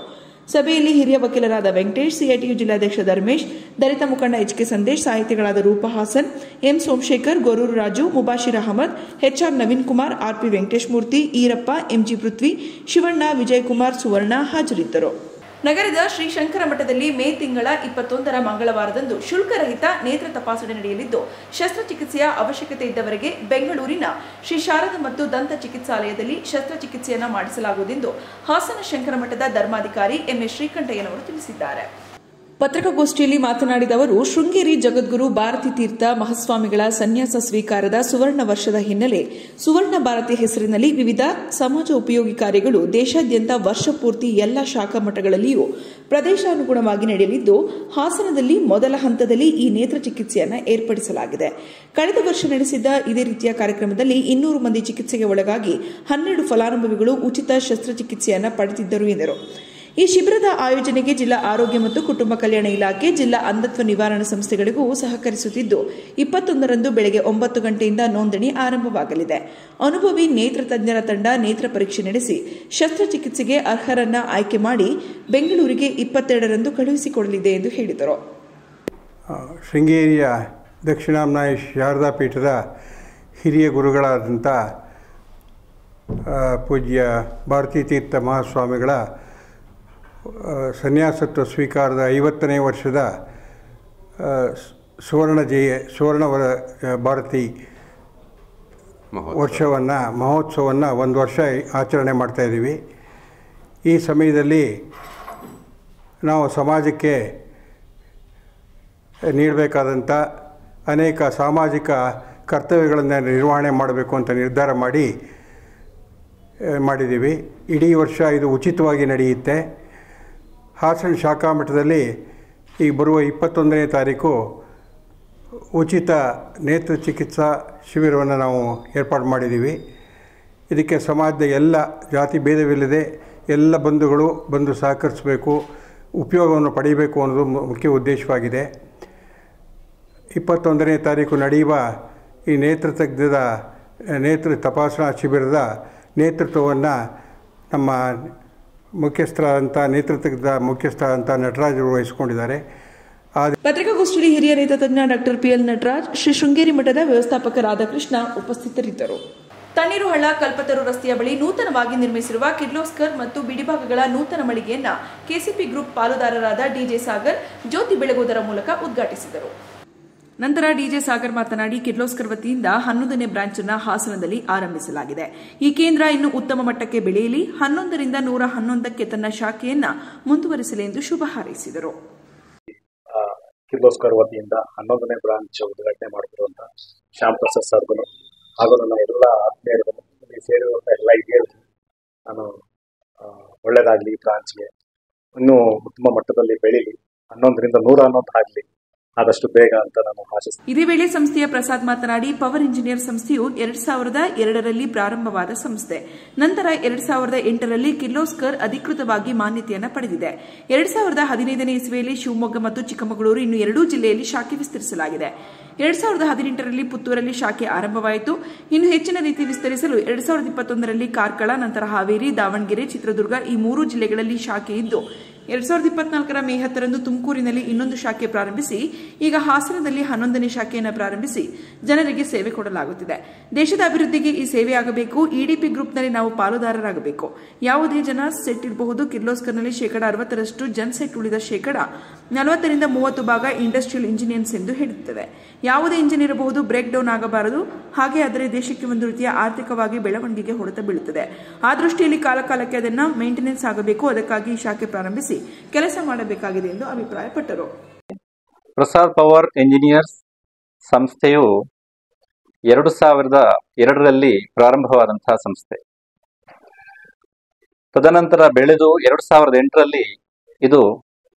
ಸಭೆಯಲ್ಲಿ ಹಿರಿಯ ವಕೀಲರಾದ ವೆಂಕಟೇಶ್, ಸಿಐಟಿಯು ಜಿಲ್ಲಾಧ್ಯಕ್ಷ ಧರ್ಮೇಶ್, ದಲಿತ ಮುಖಂಡ ಎಚ್ಕೆ ಸಂದೇಶ್, ಸಾಹಿತಿಗಳಾದ Roopa Hassan, M Somashekar, Goruru Raju, Mubashir Ahmed, HR Naveen Kumar, RP Venkatesh Murthy, Eerappa, MG Prithvi, Shivanna, Vijayakumar, Suvarna ಹಾಜರಿದ್ದರು. ನಗರದ ಶ್ರೀ ಶಂಕರ ಮಠದಲ್ಲಿ ಮೇ ತಿಂಗಳ 21ರ ಮಂಗಳವಾರದಂದು ಶುಲ್ಕರಹಿತ ನೇತ್ರ ತಪಾಸಣೆ ನಡೆಯಲಿದ್ದು, ಶಸ್ತ್ರಚಿಕಿತ್ಸೆಯ ಅವಶ್ಯಕತೆ ಇದ್ದವರಿಗೆ ಬೆಂಗಳೂರಿನ ಶ್ರೀ ಶಾರದಾ ಮತ್ತು ದಂತ ಚಿಕಿತ್ಸಾಲಯದಲ್ಲಿ ಶಸ್ತ್ರಚಿಕಿತ್ಸೆಯನ್ನು ಮಾಡಿಸಲಾಗುವುದೆಂದು ಹಾಸನ ಶಂಕರ ಮಠದ ಧರ್ಮಾಧಿಕಾರಿ ಎಂಎಸ್ ಶ್ರೀಕಂಠಯ್ಯನವರು ತಿಳಿಸಿದ್ದಾರೆ. ಪತ್ರಿಕಾಗೋಷ್ಠಿಯಲ್ಲಿ ಮಾತನಾಡಿದ ಅವರು, ಶೃಂಗೇರಿ ಜಗದ್ಗುರು ಭಾರತಿ ತೀರ್ಥ ಮಹಾಸ್ವಾಮಿಗಳ ಸನ್ಯಾಸ ಸ್ವೀಕಾರದ ಸುವರ್ಣ ವರ್ಷದ ಹಿನ್ನೆಲೆ ಸುವರ್ಣ ಭಾರತಿ ಹೆಸರಿನಲ್ಲಿ ವಿವಿಧ ಸಮಾಜ ಉಪಯೋಗಿ ಕಾರ್ಯಗಳು ದೇಶಾದ್ಯಂತ ವರ್ಷ ಪೂರ್ತಿ ಎಲ್ಲ ಶಾಖಾ ಮಠಗಳಲ್ಲಿಯೂ ಪ್ರದೇಶಾನುಗುಣವಾಗಿ ನಡೆಯಲಿದ್ದು, ಹಾಸನದಲ್ಲಿ ಮೊದಲ ಹಂತದಲ್ಲಿ ಈ ನೇತ್ರ ಚಿಕಿತ್ಸೆಯನ್ನು ಏರ್ಪಡಿಸಲಾಗಿದೆ. ಕಳೆದ ವರ್ಷ ನಡೆಸಿದ್ದ ಇದೇ ರೀತಿಯ ಕಾರ್ಯಕ್ರಮದಲ್ಲಿ 200 ಮಂದಿ ಚಿಕಿತ್ಸೆಗೆ ಒಳಗಾಗಿ 12 ಫಲಾನುಭವಿಗಳು ಉಚಿತ ಶಸ್ತ್ರಚಿಕಿತ್ಸೆಯನ್ನು ಪಡೆದಿದ್ದರು ಎಂದರು. ಈ ಶಿಬಿರದ ಆಯೋಜನೆಗೆ ಜಿಲ್ಲಾ ಆರೋಗ್ಯ ಮತ್ತು ಕುಟುಂಬ ಕಲ್ಯಾಣ ಇಲಾಖೆ, ಜಿಲ್ಲಾ ಅಂಧತ್ವ ನಿವಾರಣಾ ಸಂಸ್ಥೆಗಳಿಗೂ ಸಹಕರಿಸುತ್ತಿದ್ದು, 21ರಂದು ಬೆಳಗ್ಗೆ 9 ಗಂಟೆಯಿಂದ ನೋಂದಣಿ ಆರಂಭವಾಗಲಿದೆ. ಅನುಭವಿ ನೇತ್ರ ತಜ್ಞರ ತಂಡ ನೇತ್ರ ಪರೀಕ್ಷೆ ನಡೆಸಿ ಶಸ್ತ್ರಚಿಕಿತ್ಸೆಗೆ ಅರ್ಹರನ್ನ ಆಯ್ಕೆ ಮಾಡಿ ಬೆಂಗಳೂರಿಗೆ 22ರಂದು ಕಳುಹಿಸಿಕೊಡಲಿದೆ ಎಂದು ಹೇಳಿದರು. ಶೃಂಗೇರಿಯ ದಕ್ಷಿಣಾಮ್ನಾಯ ಶಾರದಾ ಪೀಠದ ಹಿರಿಯ ಗುರುಗಳಾದಂಥ ಪೂಜ್ಯ ಭಾರತೀ ತೀರ್ಥ ಮಹಾಸ್ವಾಮಿಗಳ ಸನ್ಯಾಸತ್ವ ಸ್ವೀಕಾರದ 50ನೇ ವರ್ಷದ ಸುವರ್ಣ ಭಾರತಿ ಮಹೋತ್ಸವವನ್ನು ಒಂದು ವರ್ಷ ಆಚರಣೆ ಮಾಡ್ತಾಯಿದ್ದೀವಿ. ಈ ಸಮಯದಲ್ಲಿ ನಾವು ಸಮಾಜಕ್ಕೆ ನೀಡಬೇಕಾದಂಥ ಅನೇಕ ಸಾಮಾಜಿಕ ಕರ್ತವ್ಯಗಳನ್ನು ನಿರ್ವಹಣೆ ಮಾಡಬೇಕು ಅಂತ ನಿರ್ಧಾರ ಮಾಡಿದ್ದೀವಿ. ಇಡೀ ವರ್ಷ ಇದು ಉಚಿತವಾಗಿ ನಡೆಯುತ್ತೆ. ಹಾಸನ ಶಾಖಾ ಮಠದಲ್ಲಿ ಈಗ ಬರುವ 21ನೇ ತಾರೀಕು ಉಚಿತ ನೇತ್ರ ಚಿಕಿತ್ಸಾ ಶಿಬಿರವನ್ನು ನಾವು ಏರ್ಪಾಡು ಮಾಡಿದ್ದೀವಿ. ಇದಕ್ಕೆ ಸಮಾಜದ ಎಲ್ಲ ಜಾತಿ ಭೇದವಿಲ್ಲದೆ ಎಲ್ಲ ಬಂಧುಗಳು ಬಂದು ಸಹಕರಿಸಬೇಕು, ಉಪಯೋಗವನ್ನು ಪಡೆಯಬೇಕು ಅನ್ನೋದು ಮುಖ್ಯ ಉದ್ದೇಶವಾಗಿದೆ. 21ನೇ ತಾರೀಕು ನಡೆಯುವ ಈ ನೇತ್ರ ತಪಾಸಣಾ ಶಿಬಿರದ ನೇತೃತ್ವವನ್ನು ನಮ್ಮ ಮುಖ್ಯಸ್ಥರಾದಂಥ ನಟರಾಜರು ವಹಿಸಿಕೊಂಡಿದ್ದಾರೆ. ಪತ್ರಿಕಾಗೋಷ್ಠಿಯಲ್ಲಿ ಹಿರಿಯ ನೇತ ತಜ್ಞ ಡಾಕ್ಟರ್ PL ನಟರಾಜ್, ಶ್ರೀ ಶೃಂಗೇರಿ ಮಠದ ವ್ಯವಸ್ಥಾಪಕ ರಾಧಾಕೃಷ್ಣ ಉಪಸ್ಥಿತರಿದ್ದರು. ತಣ್ಣೀರುಹಳ್ಳ ಕಲ್ಪತರು ರಸ್ತೆಯ ಬಳಿ ನೂತನವಾಗಿ ನಿರ್ಮಿಸಿರುವ ಕಿರ್ಲೋಸ್ಕರ್ ಮತ್ತು ಬಿಡಿಭಾಗಗಳ ನೂತನ ಮಳಿಗೆಯನ್ನ KCP ಗ್ರೂಪ್ ಪಾಲುದಾರರಾದ DJ ಸಾಗರ್ ಜ್ಯೋತಿ ಬೆಳಗುವುದರ ಮೂಲಕ ಉದ್ಘಾಟಿಸಿದರು. ನಂತರ DJ ಸಾಗರ್ ಮಾತನಾಡಿ, ಕಿರ್ಲೋಸ್ಕರ್ ವತಿಯಿಂದ 11ನೇ ಬ್ರಾಂಚ್ ಅನ್ನು ಹಾಸನದಲ್ಲಿ ಆರಂಭಿಸಲಾಗಿದೆ. ಈ ಕೇಂದ್ರ ಇನ್ನು ಉತ್ತಮ ಮಟ್ಟಕ್ಕೆ ಬೆಳೆಯಲಿ, 11ರಿಂದ 111ಕ್ಕೆ ತನ್ನ ಶಾಖೆಯನ್ನ ಮುಂದುವರಿಸಲಿ ಎಂದು ಶುಭ ಹಾರೈಸಿದರು. ಕಿರ್ಲೋಸ್ಕರ್ ವತಿಯಿಂದ 11ನೇ ಬ್ರಾಂಚ್ ಉದ್ಘಾಟನೆ ಮಾಡುತ್ತಿರುವಂತಹ ಶ್ಯಾಮ್ ಪ್ರಸಾದ್ ಸರ್ಗಳು ಹಾಗೂ ನನ್ನ ಎಲ್ಲ ಆತ್ಮೀಯರು ಸೇರಿರುವಂಥ ಎಲ್ಲ ಹಿರಿಯರು ನಾನು ಒಳ್ಳೆಯದಾಗಲಿ, ಈ ಬ್ರಾಂಚ್ಗೆ ಇನ್ನೂ ಉತ್ತಮ ಮಟ್ಟದಲ್ಲಿ ಬೆಳೀಲಿ, 11ರಿಂದ 111 ಆಗಲಿ ಆದಷ್ಟು ಬೇಗ ಅಂತ ನಾನು ಆಶಿಸ್ತೀನಿ. ಇದೇ ವೇಳೆ ಸಂಸ್ಥೆಯ ಪ್ರಸಾದ್ ಮಾತನಾಡಿ, ಪವರ್ ಇಂಜಿನಿಯರ್ ಸಂಸ್ಥೆಯು 2002ರಲ್ಲಿ ಪ್ರಾರಂಭವಾದ ಸಂಸ್ಥೆ. ನಂತರ 2008ರಲ್ಲಿ ಕಿರ್ಲೋಸ್ಕರ್ ಅಧಿಕೃತವಾಗಿ ಮಾನ್ಯತೆಯನ್ನು ಪಡೆದಿದೆ. 2015ನೇ ಇಸ್ವಿಯಲ್ಲಿ ಶಿವಮೊಗ್ಗ ಮತ್ತು ಚಿಕ್ಕಮಗಳೂರು ಇನ್ನು 2 ಜಿಲ್ಲೆಯಲ್ಲಿ ಶಾಖೆ ವಿಸ್ತರಿಸಲಾಗಿದೆ. 2018ರಲ್ಲಿ ಪುತ್ತೂರಲ್ಲಿ ಶಾಖೆ ಆರಂಭವಾಯಿತು. ಇನ್ನು ಹೆಚ್ಚಿನ ರೀತಿ ವಿಸ್ತರಿಸಲು 2021ರಲ್ಲಿ ಕಾರ್ಕಳ, ನಂತರ ಹಾವೇರಿ, ದಾವಣಗೆರೆ, ಚಿತ್ರದುರ್ಗ ಈ 3 ಜಿಲ್ಲೆಗಳಲ್ಲಿ ಶಾಖೆ ಇದ್ದು 2024ರ ಮೇ 10ರಂದು ತುಮಕೂರಿನಲ್ಲಿ ಇನ್ನೊಂದು ಶಾಖೆ ಪ್ರಾರಂಭಿಸಿ ಈಗ ಹಾಸನದಲ್ಲಿ 11ನೇ ಶಾಖೆಯನ್ನು ಪ್ರಾರಂಭಿಸಿ ಜನರಿಗೆ ಸೇವೆ ಕೊಡಲಾಗುತ್ತಿದೆ. ದೇಶದ ಅಭಿವೃದ್ಧಿಗೆ ಈ ಸೇವೆಯಾಗಬೇಕು. EDP ಗ್ರೂಪ್ನಲ್ಲಿ ನಾವು ಪಾಲುದಾರರಾಗಬೇಕು. ಯಾವುದೇ ಜನ ಸೆಟ್ ಇರಬಹುದು. ಕಿರ್ಲೋಸ್ಕರ್ನಲ್ಲಿ 60% ಜನ್ ಸೆಟ್, ಉಳಿದ 40ರಿಂದ 30 ಭಾಗ ಇಂಡಸ್ಟ್ರಿಯಲ್ ಇಂಜಿನಿಯರ್ಸ್ ಎಂದು ಹೇಳುತ್ತದೆ. ಯಾವುದೇ ಇಂಜಿನ್ ಇರಬಹುದು, ಬ್ರೇಕ್ ಡೌನ್ ಆಗಬಾರದು. ಹಾಗೆ ಆದರೆ ದೇಶಕ್ಕೆ ಒಂದು ರೀತಿಯ ಆರ್ಥಿಕವಾಗಿ ಬೆಳವಣಿಗೆಗೆ ಹೊಡೆತ ಬೀಳುತ್ತದೆ. ಆ ದೃಷ್ಟಿಯಲ್ಲಿ ಕಾಲಕಾಲಕ್ಕೆ ಅದನ್ನ ಮೇಂಟೆನೆನ್ಸ್ ಆಗಬೇಕು. ಅದಕ್ಕಾಗಿ ಈ ಶಾಖೆ ಪ್ರಾರಂಭಿಸಿ ಕೆಲಸ ಮಾಡಬೇಕಾಗಿದೆ ಎಂದು ಅಭಿಪ್ರಾಯಪಟ್ಟರು. ಪ್ರಸಾದ್ ಪವರ್ ಇಂಜಿನಿಯರ್ಸ್ ಸಂಸ್ಥೆಯು 2002ರಲ್ಲಿ ಪ್ರಾರಂಭವಾದಂತಹ ಸಂಸ್ಥೆ. ತದನಂತರ ಬೆಳೆದು 2008ರಲ್ಲಿ ಇದು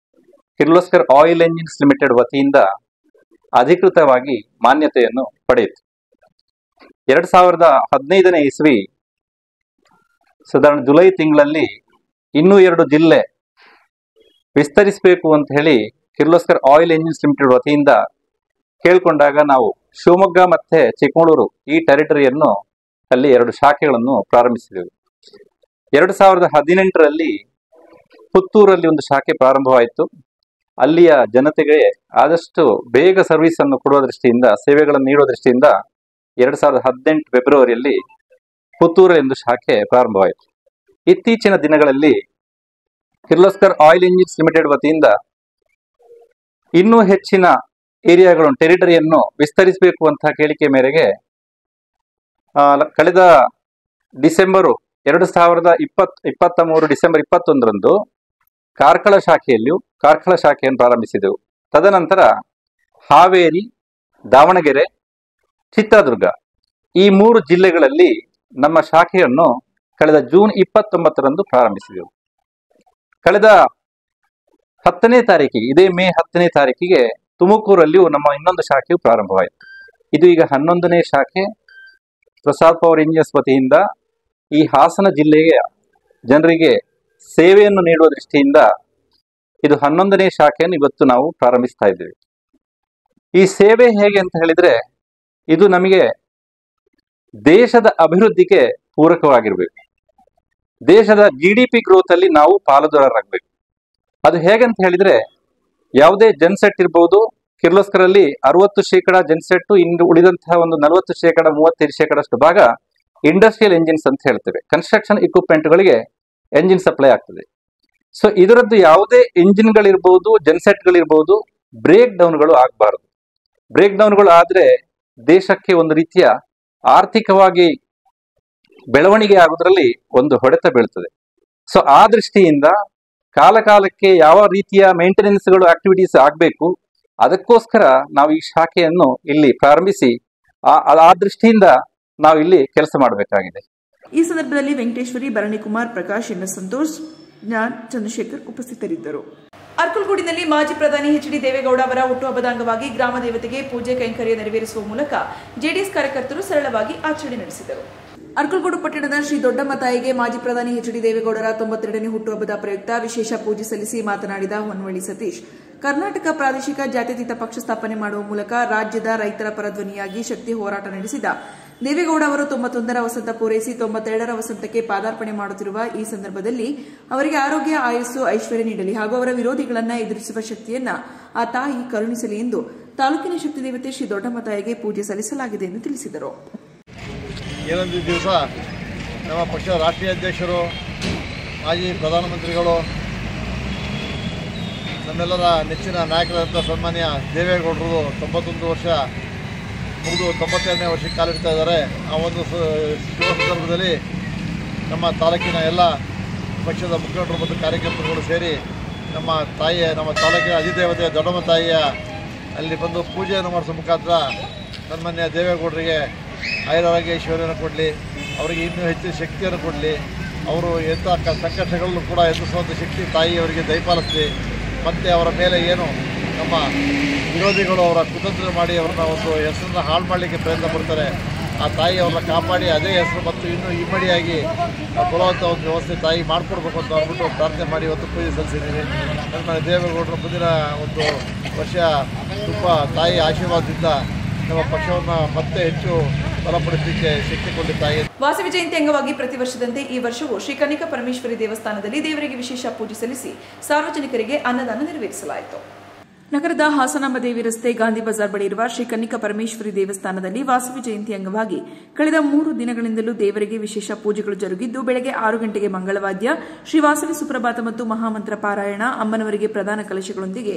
ಕಿರ್ಲೋಸ್ಕರ್ ಆಯಿಲ್ ಎಂಜಿನ್ಸ್ ಲಿಮಿಟೆಡ್ ವತಿಯಿಂದ ಅಧಿಕೃತವಾಗಿ ಮಾನ್ಯತೆಯನ್ನು ಪಡೆಯಿತು. 2015ನೇ ಇಸ್ವಿ ಸಾಧಾರಣ ಜುಲೈ ತಿಂಗಳಲ್ಲಿ ಇನ್ನೂ 2 ಜಿಲ್ಲೆ ವಿಸ್ತರಿಸಬೇಕು ಅಂತ ಹೇಳಿ ಕಿರ್ಲೋಸ್ಕರ್ ಆಯಿಲ್ ಎಂಜಿನ್ಸ್ ಲಿಮಿಟೆಡ್ ವತಿಯಿಂದ ಕೇಳಿಕೊಂಡಾಗ ನಾವು ಶಿವಮೊಗ್ಗ ಮತ್ತೆ ಚಿಕ್ಕಮಗಳೂರು ಈ ಟೆರಿಟರಿಯನ್ನು ಅಲ್ಲಿ 2 ಶಾಖೆಗಳನ್ನು ಪ್ರಾರಂಭಿಸಿದೆವು. 2018ರಲ್ಲಿ ಪುತ್ತೂರಲ್ಲಿ ಒಂದು ಶಾಖೆ ಪ್ರಾರಂಭವಾಯಿತು. ಅಲ್ಲಿಯ ಜನತೆಗೆ ಆದಷ್ಟು ಬೇಗ ಸರ್ವಿಸ್ ಅನ್ನು ಕೊಡುವ ದೃಷ್ಟಿಯಿಂದ, ಸೇವೆಗಳನ್ನು ನೀಡುವ ದೃಷ್ಟಿಯಿಂದ 2018 ಫೆಬ್ರವರಿಯಲ್ಲಿ ಪುತ್ತೂರಲ್ಲಿ ಒಂದು ಶಾಖೆ ಪ್ರಾರಂಭವಾಯಿತು. ಇತ್ತೀಚಿನ ದಿನಗಳಲ್ಲಿ ಕಿರ್ಲೋಸ್ಕರ್ ಆಯಿಲ್ ಇಂಜಿನ್ಸ್ ಲಿಮಿಟೆಡ್ ವತಿಯಿಂದ ಇನ್ನೂ ಹೆಚ್ಚಿನ ಏರಿಯಾಗಳನ್ನು, ಟೆರಿಟರಿಯನ್ನು ವಿಸ್ತರಿಸಬೇಕು ಅಂತ ಕೇಳಿಕೆ ಮೇರೆಗೆ ಕಳೆದ ಡಿಸೆಂಬರ್ 2023 ಡಿಸೆಂಬರ್ 21ರಂದು ಕಾರ್ಕಳ ಶಾಖೆಯನ್ನು ಪ್ರಾರಂಭಿಸಿದೆವು. ತದನಂತರ ಹಾವೇರಿ, ದಾವಣಗೆರೆ, ಚಿತ್ರದುರ್ಗ ಈ 3 ಜಿಲ್ಲೆಗಳಲ್ಲಿ ನಮ್ಮ ಶಾಖೆಯನ್ನು ಕಳೆದ ಜೂನ್ 29ರಂದು ಪ್ರಾರಂಭಿಸಿದೆವು. ಕಳೆದ 10ನೇ ತಾರೀಕಿಗೆ, ಇದೇ ಮೇ 10ನೇ ತಾರೀಕಿಗೆ ತುಮಕೂರಲ್ಲಿಯೂ ನಮ್ಮ ಇನ್ನೊಂದು ಶಾಖೆಯು ಪ್ರಾರಂಭವಾಯಿತು. ಇದು ಈಗ 11ನೇ ಶಾಖೆ. ಪ್ರಸಾದ್ ಪವರ್ ಇಂಜಿನಿಯರ್ಸ್ ವತಿಯಿಂದ ಈ ಹಾಸನ ಜಿಲ್ಲೆಯ ಜನರಿಗೆ ಸೇವೆಯನ್ನು ನೀಡುವ ದೃಷ್ಟಿಯಿಂದ ಇದು 11ನೇ ಶಾಖೆಯನ್ನು ಇವತ್ತು ನಾವು ಪ್ರಾರಂಭಿಸ್ತಾ ಇದ್ದೇವೆ. ಈ ಸೇವೆ ಹೇಗೆ ಅಂತ ಹೇಳಿದ್ರೆ, ಇದು ನಮಗೆ ದೇಶದ ಅಭಿವೃದ್ಧಿಗೆ ಪೂರಕವಾಗಿರ್ಬೇಕು. ದೇಶದ GDP ಗ್ರೋತ್ ಅಲ್ಲಿ ನಾವು ಪಾಲುದಾರರಾಗಬೇಕು. ಅದು ಹೇಗಂತ ಹೇಳಿದ್ರೆ, ಯಾವುದೇ ಜನ್ಸೆಟ್ ಇರ್ಬೋದು. ಕಿರ್ಲೋಸ್ಕರ್ ಅಲ್ಲಿ 60% ಜನ್ಸೆಟ್, ಇನ್ನು ಉಳಿದಂತಹ ಒಂದು 40%, 35% ಭಾಗ ಇಂಡಸ್ಟ್ರಿಯಲ್ ಎಂಜಿನ್ಸ್ ಅಂತ ಹೇಳ್ತೇವೆ. ಕನ್ಸ್ಟ್ರಕ್ಷನ್ ಇಕ್ವಿಪ್ಮೆಂಟ್ಗಳಿಗೆ ಎಂಜಿನ್ ಸಪ್ಲೈ ಆಗ್ತದೆ. ಸೊ ಇದರದ್ದು ಯಾವುದೇ ಇಂಜಿನ್ಗಳಿರ್ಬೋದು, ಜೆನ್ಸೆಟ್ಗಳಿರ್ಬೋದು, ಬ್ರೇಕ್ ಡೌನ್ಗಳು ಆಗಬಾರ್ದು. ಬ್ರೇಕ್ ಡೌನ್ಗಳು ಆದರೆ ದೇಶಕ್ಕೆ ಒಂದು ರೀತಿಯ ಆರ್ಥಿಕವಾಗಿ ಬೆಳವಣಿಗೆ ಆಗೋದ್ರಲ್ಲಿ ಒಂದು ಹೊಡೆತ ಬೀಳ್ತದೆ. ಸೊ ಆ ದೃಷ್ಟಿಯಿಂದ ಕಾಲಕಾಲಕ್ಕೆ ಯಾವ ರೀತಿಯ ಮೇಂಟೆನೆನ್ಸ್ಗಳು ಆಕ್ಟಿವಿಟೀಸ್ ಆಗಬೇಕು, ಅದಕ್ಕೋಸ್ಕರ ನಾವು ಈ ಶಾಖೆಯನ್ನು ಇಲ್ಲಿ ಪ್ರಾರಂಭಿಸಿ ಆ ದೃಷ್ಟಿಯಿಂದ ನಾವು ಇಲ್ಲಿ ಕೆಲಸ ಮಾಡಬೇಕಾಗಿದೆ. ಈ ಸಂದರ್ಭದಲ್ಲಿ ವೆಂಕಟೇಶ್ವರಿ, ಭರಣಿಕುಮಾರ್, ಪ್ರಕಾಶ್, ಎನ್ ಸಂತೋಷ್, ಜ್ಞಾನ್, ಚಂದ್ರಶೇಖರ್ ಉಪಸ್ಥಿತರಿದ್ದರು. ಅರ್ಕಲ್ಗೂಡಿನಲ್ಲಿ ಮಾಜಿ ಪ್ರಧಾನಿ ಎಚ್ ಡಿ ದೇವೇಗೌಡ ಅವರ ಹುಟ್ಟುಹಬ್ಬದ ಅಂಗವಾಗಿ ಗ್ರಾಮ ದೇವತೆಗೆ ಪೂಜೆ ಕೈಂಕರ್ಯ ನೆರವೇರಿಸುವ ಮೂಲಕ ಜೆಡಿಎಸ್ ಕಾರ್ಯಕರ್ತರು ಸರಳವಾಗಿ ಆಚರಣೆ ನಡೆಸಿದರು. ಅರ್ಕಲ್ಗೂಡು ಪಟ್ಟಣದ ಶ್ರೀ ದೊಡ್ಡಮ್ಮ ತಾಯಿಗೆ ಮಾಜಿ ಪ್ರಧಾನಿ ಎಚ್ ಡಿ ದೇವೇಗೌಡರ 92ನೇ ಹುಟ್ಟುಹಬ್ಬದ ಪ್ರಯುಕ್ತ ವಿಶೇಷ ಪೂಜೆ ಸಲ್ಲಿಸಿ ಮಾತನಾಡಿದ ಹೊನ್ನವಳ್ಳಿ ಸತೀಶ್, ಕರ್ನಾಟಕ ಪ್ರಾದೇಶಿಕ ಜಾತ್ಯತೀತ ಪಕ್ಷ ಸ್ಥಾಪನೆ ಮಾಡುವ ಮೂಲಕ ರಾಜ್ಯದ ರೈತರ ಪರ ಧ್ವನಿಯಾಗಿ ಶಕ್ತಿ ಹೋರಾಟ ನಡೆಸಿದ ದೇವೇಗೌಡ ಅವರು 91ರ ವಸಂತ ಪೂರೈಸಿ 92ರ ವಸಂತಕ್ಕೆ ಪಾದಾರ್ಪಣೆ ಮಾಡುತ್ತಿರುವ ಈ ಸಂದರ್ಭದಲ್ಲಿ ಅವರಿಗೆ ಆರೋಗ್ಯ, ಆಯಸ್ಸು, ಐಶ್ವರ್ಯ ನೀಡಲಿ ಹಾಗೂ ಅವರ ವಿರೋಧಿಗಳನ್ನು ಎದುರಿಸುವ ಶಕ್ತಿಯನ್ನ ಆ ತಾಯಿ ಕರುಣಿಸಲಿ ಎಂದು ತಾಲೂಕಿನ ಶಕ್ತಿ ದೇವತೆ ಶ್ರೀ ದೊಡ್ಡಮ್ಮ ತಾಯಿಗೆ ಪೂಜೆ ಸಲ್ಲಿಸಲಾಗಿದೆ ಎಂದು ತಿಳಿಸಿದರು. ಏನೊಂದು ದಿವಸ ನಮ್ಮ ಪಕ್ಷದ ರಾಷ್ಟ್ರೀಯ ಅಧ್ಯಕ್ಷರು, ಮಾಜಿ ಪ್ರಧಾನಮಂತ್ರಿಗಳು, ನಮ್ಮೆಲ್ಲರ ನೆಚ್ಚಿನ ನಾಯಕರಾದಂಥ ಸನ್ಮಾನ್ಯ ದೇವೇಗೌಡರು 91 ವರ್ಷ ಮುಗಿದು 92ನೇ ವರ್ಷಕ್ಕೆ ಕಾಲಿಡ್ತಾ ಇದ್ದಾರೆ. ಆ ಒಂದು ಶುಭ ಸಂದರ್ಭದಲ್ಲಿ ನಮ್ಮ ತಾಲೂಕಿನ ಎಲ್ಲ ಪಕ್ಷದ ಮುಖಂಡರು ಮತ್ತು ಕಾರ್ಯಕರ್ತರುಗಳು ಸೇರಿ ನಮ್ಮ ತಾಲೂಕಿನ ಅಧಿದೇವತೆ ದೊಡ್ಡಮ್ಮ ತಾಯಿಯ ಅಲ್ಲಿ ಬಂದು ಪೂಜೆಯನ್ನು ಮಾಡಿಸೋ ಮುಖಾಂತರ ಸನ್ಮಾನ್ಯ ದೇವೇಗೌಡರಿಗೆ ಆಯುರಾರೋಗ್ಯ ಐಶ್ವರ್ಯನ ಕೊಡಲಿ, ಅವರಿಗೆ ಇನ್ನೂ ಹೆಚ್ಚಿನ ಶಕ್ತಿಯನ್ನು ಕೊಡಲಿ, ಅವರು ಎಂಥ ಸಂಕಷ್ಟಗಳನ್ನು ಕೂಡ ಎದುರಿಸುವಂಥ ಶಕ್ತಿ ತಾಯಿ ಅವರಿಗೆ ದಯಪಾಲಿಸಲಿ. ಮತ್ತು ಅವರ ಮೇಲೆ ಏನು ನಮ್ಮ ವಿರೋಧಿಗಳು ಅವರ ಕುತಂತ್ರ ಮಾಡಿ ಅವ್ರನ್ನ ಒಂದು ಹೆಸರನ್ನು ಹಾಳು ಮಾಡಲಿಕ್ಕೆ ಪ್ರಯತ್ನ ಪಡ್ತಾರೆ, ಆ ತಾಯಿ ಅವ್ರನ್ನ ಕಾಪಾಡಿ ಅದೇ ಹೆಸರು ಮತ್ತು ಇನ್ನೂ ಇಮ್ಮಡಿಯಾಗಿ ಕೊಡುವಂಥ ಒಂದು ವ್ಯವಸ್ಥೆ ತಾಯಿ ಮಾಡಿಕೊಡ್ಬೇಕು ಅಂತ ಅಂದ್ಬಿಟ್ಟು ಪ್ರಾರ್ಥನೆ ಮಾಡಿ ಇವತ್ತು ಪೂಜೆ ಸಲ್ಲಿಸಿದ್ದೀವಿ. ನನ್ನ ದೇವೇಗೌಡರ ಮುಂದಿನ ಒಂದು ವರ್ಷ ತುಂಬ ತಾಯಿ ಆಶೀರ್ವಾದದಿಂದ ನಮ್ಮ ಪಕ್ಷವನ್ನು ಮತ್ತೆ ಹೆಚ್ಚು ಬಲಪಡಿಸಲಿಕ್ಕೆ ಶಕ್ತಿ ಕೊಡಲಿ ತಾಯಿ. ವಾಸವಿ ಜಯಂತಿ ಅಂಗವಾಗಿ ಪ್ರತಿ ವರ್ಷದಂತೆ ಈ ವರ್ಷವೂ ಶ್ರೀ ಕನ್ನಿಕಾ ಪರಮೇಶ್ವರಿ ದೇವಸ್ಥಾನದಲ್ಲಿ ದೇವರಿಗೆ ವಿಶೇಷ ಪೂಜೆ ಸಲ್ಲಿಸಿ ಸಾರ್ವಜನಿಕರಿಗೆ ಅನ್ನದಾನ ನೆರವೇರಿಸಲಾಯಿತು. ನಗರದ ಹಾಸನಾಂಬ ದೇವಿ ರಸ್ತೆ ಗಾಂಧಿ ಬಜಾರ್ ಬಳಿ ಇರುವ ಶ್ರೀ ಕನ್ನಿಕಾ ಪರಮೇಶ್ವರಿ ದೇವಸ್ಥಾನದಲ್ಲಿ ವಾಸವಿ ಜಯಂತಿ ಅಂಗವಾಗಿ ಕಳೆದ 3 ದಿನಗಳಿಂದಲೂ ದೇವರಿಗೆ ವಿಶೇಷ ಪೂಜೆಗಳು ಜರುಗಿದ್ದು, ಬೆಳಗ್ಗೆ 6 ಗಂಟೆಗೆ ಮಂಗಳವಾದ್ಯ, ಶ್ರೀ ವಾಸವಿ ಸುಪ್ರಭಾತ ಮತ್ತು ಮಹಾಮಂತ್ರ ಪಾರಾಯಣ, ಅಮ್ಮನವರಿಗೆ ಪ್ರಧಾನ ಕಲಶಗಳೊಂದಿಗೆ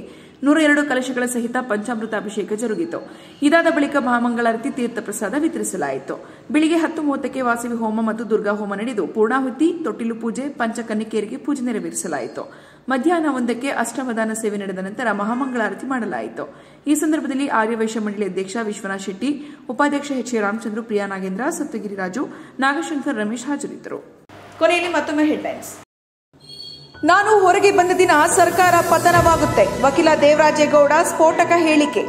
102 ಕಲಶಗಳ ಸಹಿತ ಪಂಚಾಮೃತ ಅಭಿಷೇಕ ಜರುಗಿತು. ಇದಾದ ಬಳಿಕ ಮಹಾಮಂಗಳಾರತಿ, ತೀರ್ಥ ಪ್ರಸಾದ ವಿತರಿಸಲಾಯಿತು. ಬೆಳಿಗ್ಗೆ 10:30ಕ್ಕೆ ವಾಸವಿ ಹೋಮ ಮತ್ತು ದುರ್ಗಾ ಹೋಮ ನಡೆದು ಪೂರ್ಣಾಹುತಿ, ತೊಟ್ಟಿಲು ಪೂಜೆ, ಪಂಚಕನ್ನಿಕೆಯರಿಗೆ ಪೂಜೆ ನೆರವೇರಿಸಲಾಯಿತು. ಮಧ್ಯಾಹ್ನ 1ಕ್ಕೆ ಅಷ್ಟಮದಾನ ಸೇವೆ ನಡೆದ ನಂತರ ಮಹಾಮಂಗಳಾರತಿ ಮಾಡಲಾಯಿತು. ಈ ಸಂದರ್ಭದಲ್ಲಿ ಆರ್ಯವೈಶ್ಯ ಮಂಡಳಿ ಅಧ್ಯಕ್ಷ ವಿಶ್ವನಾಥ್ ಶೆಟ್ಟಿ, ಉಪಾಧ್ಯಕ್ಷ ಎಚ್ ಎ ರಾಮಚಂದ್ರ, ಪ್ರಿಯಾ ನಾಗೇಂದ್ರ, ಸಪ್ತಗಿರಿ ರಾಜು, ನಾಗಶಂಕರ್, ರಮೇಶ್ ಹಾಜರಿದ್ದರು. ಕೊನೆಯಲ್ಲಿ ಮತ್ತೊಮ್ಮೆ ಹೆಡ್ಲೈನ್ಸ್. ನಾನು ಹೊರಗೆ ಬಂದ ದಿನ ಸರ್ಕಾರ ಪತನವಾಗುತ್ತೆ, ವಕೀಲ ದೇವರಾಜೇಗೌಡ ಸ್ಫೋಟಕ ಹೇಳಿಕೆ.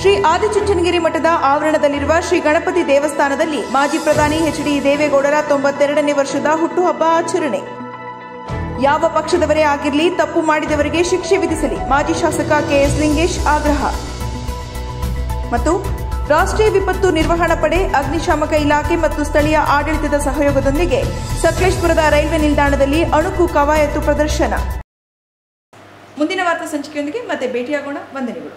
ಶ್ರೀ ಆದಿಚುಂಚನಗಿರಿ ಮಠದ ಆವರಣದಲ್ಲಿರುವ ಶ್ರೀ ಗಣಪತಿ ದೇವಸ್ಥಾನದಲ್ಲಿ ಮಾಜಿ ಪ್ರಧಾನಿ ಎಚ್ ಡಿ ದೇವೇಗೌಡರ 92ನೇ ವರ್ಷದ ಹುಟ್ಟುಹಬ್ಬ ಆಚರಣೆ. ಯಾವ ಪಕ್ಷದವರೇ ಆಗಿರಲಿ ತಪ್ಪು ಮಾಡಿದವರಿಗೆ ಶಿಕ್ಷೆ ವಿಧಿಸಲಿ, ಮಾಜಿ ಶಾಸಕ ಕೆಎಸ್ ಲಿಂಗೇಶ್ ಆಗ್ರಹ. ಮತ್ತು ರಾಷ್ಟ್ರೀಯ ವಿಪತ್ತು ನಿರ್ವಹಣಾ ಪಡೆ, ಅಗ್ನಿಶಾಮಕ ಇಲಾಖೆ ಮತ್ತು ಸ್ಥಳೀಯ ಆಡಳಿತದ ಸಹಯೋಗದೊಂದಿಗೆ ಸಕಲೇಶಪುರದ ರೈಲ್ವೆ ನಿಲ್ದಾಣದಲ್ಲಿ ಅಣುಕು ಕವಾಯತು ಪ್ರದರ್ಶನ. ಮುಂದಿನ ವಾರ್ತಾ ಸಂಚಿಕೆಯೊಂದಿಗೆ ಮತ್ತೆ ಭೇಟಿಯಾಗೋಣ. ವಂದನೆಗಳು.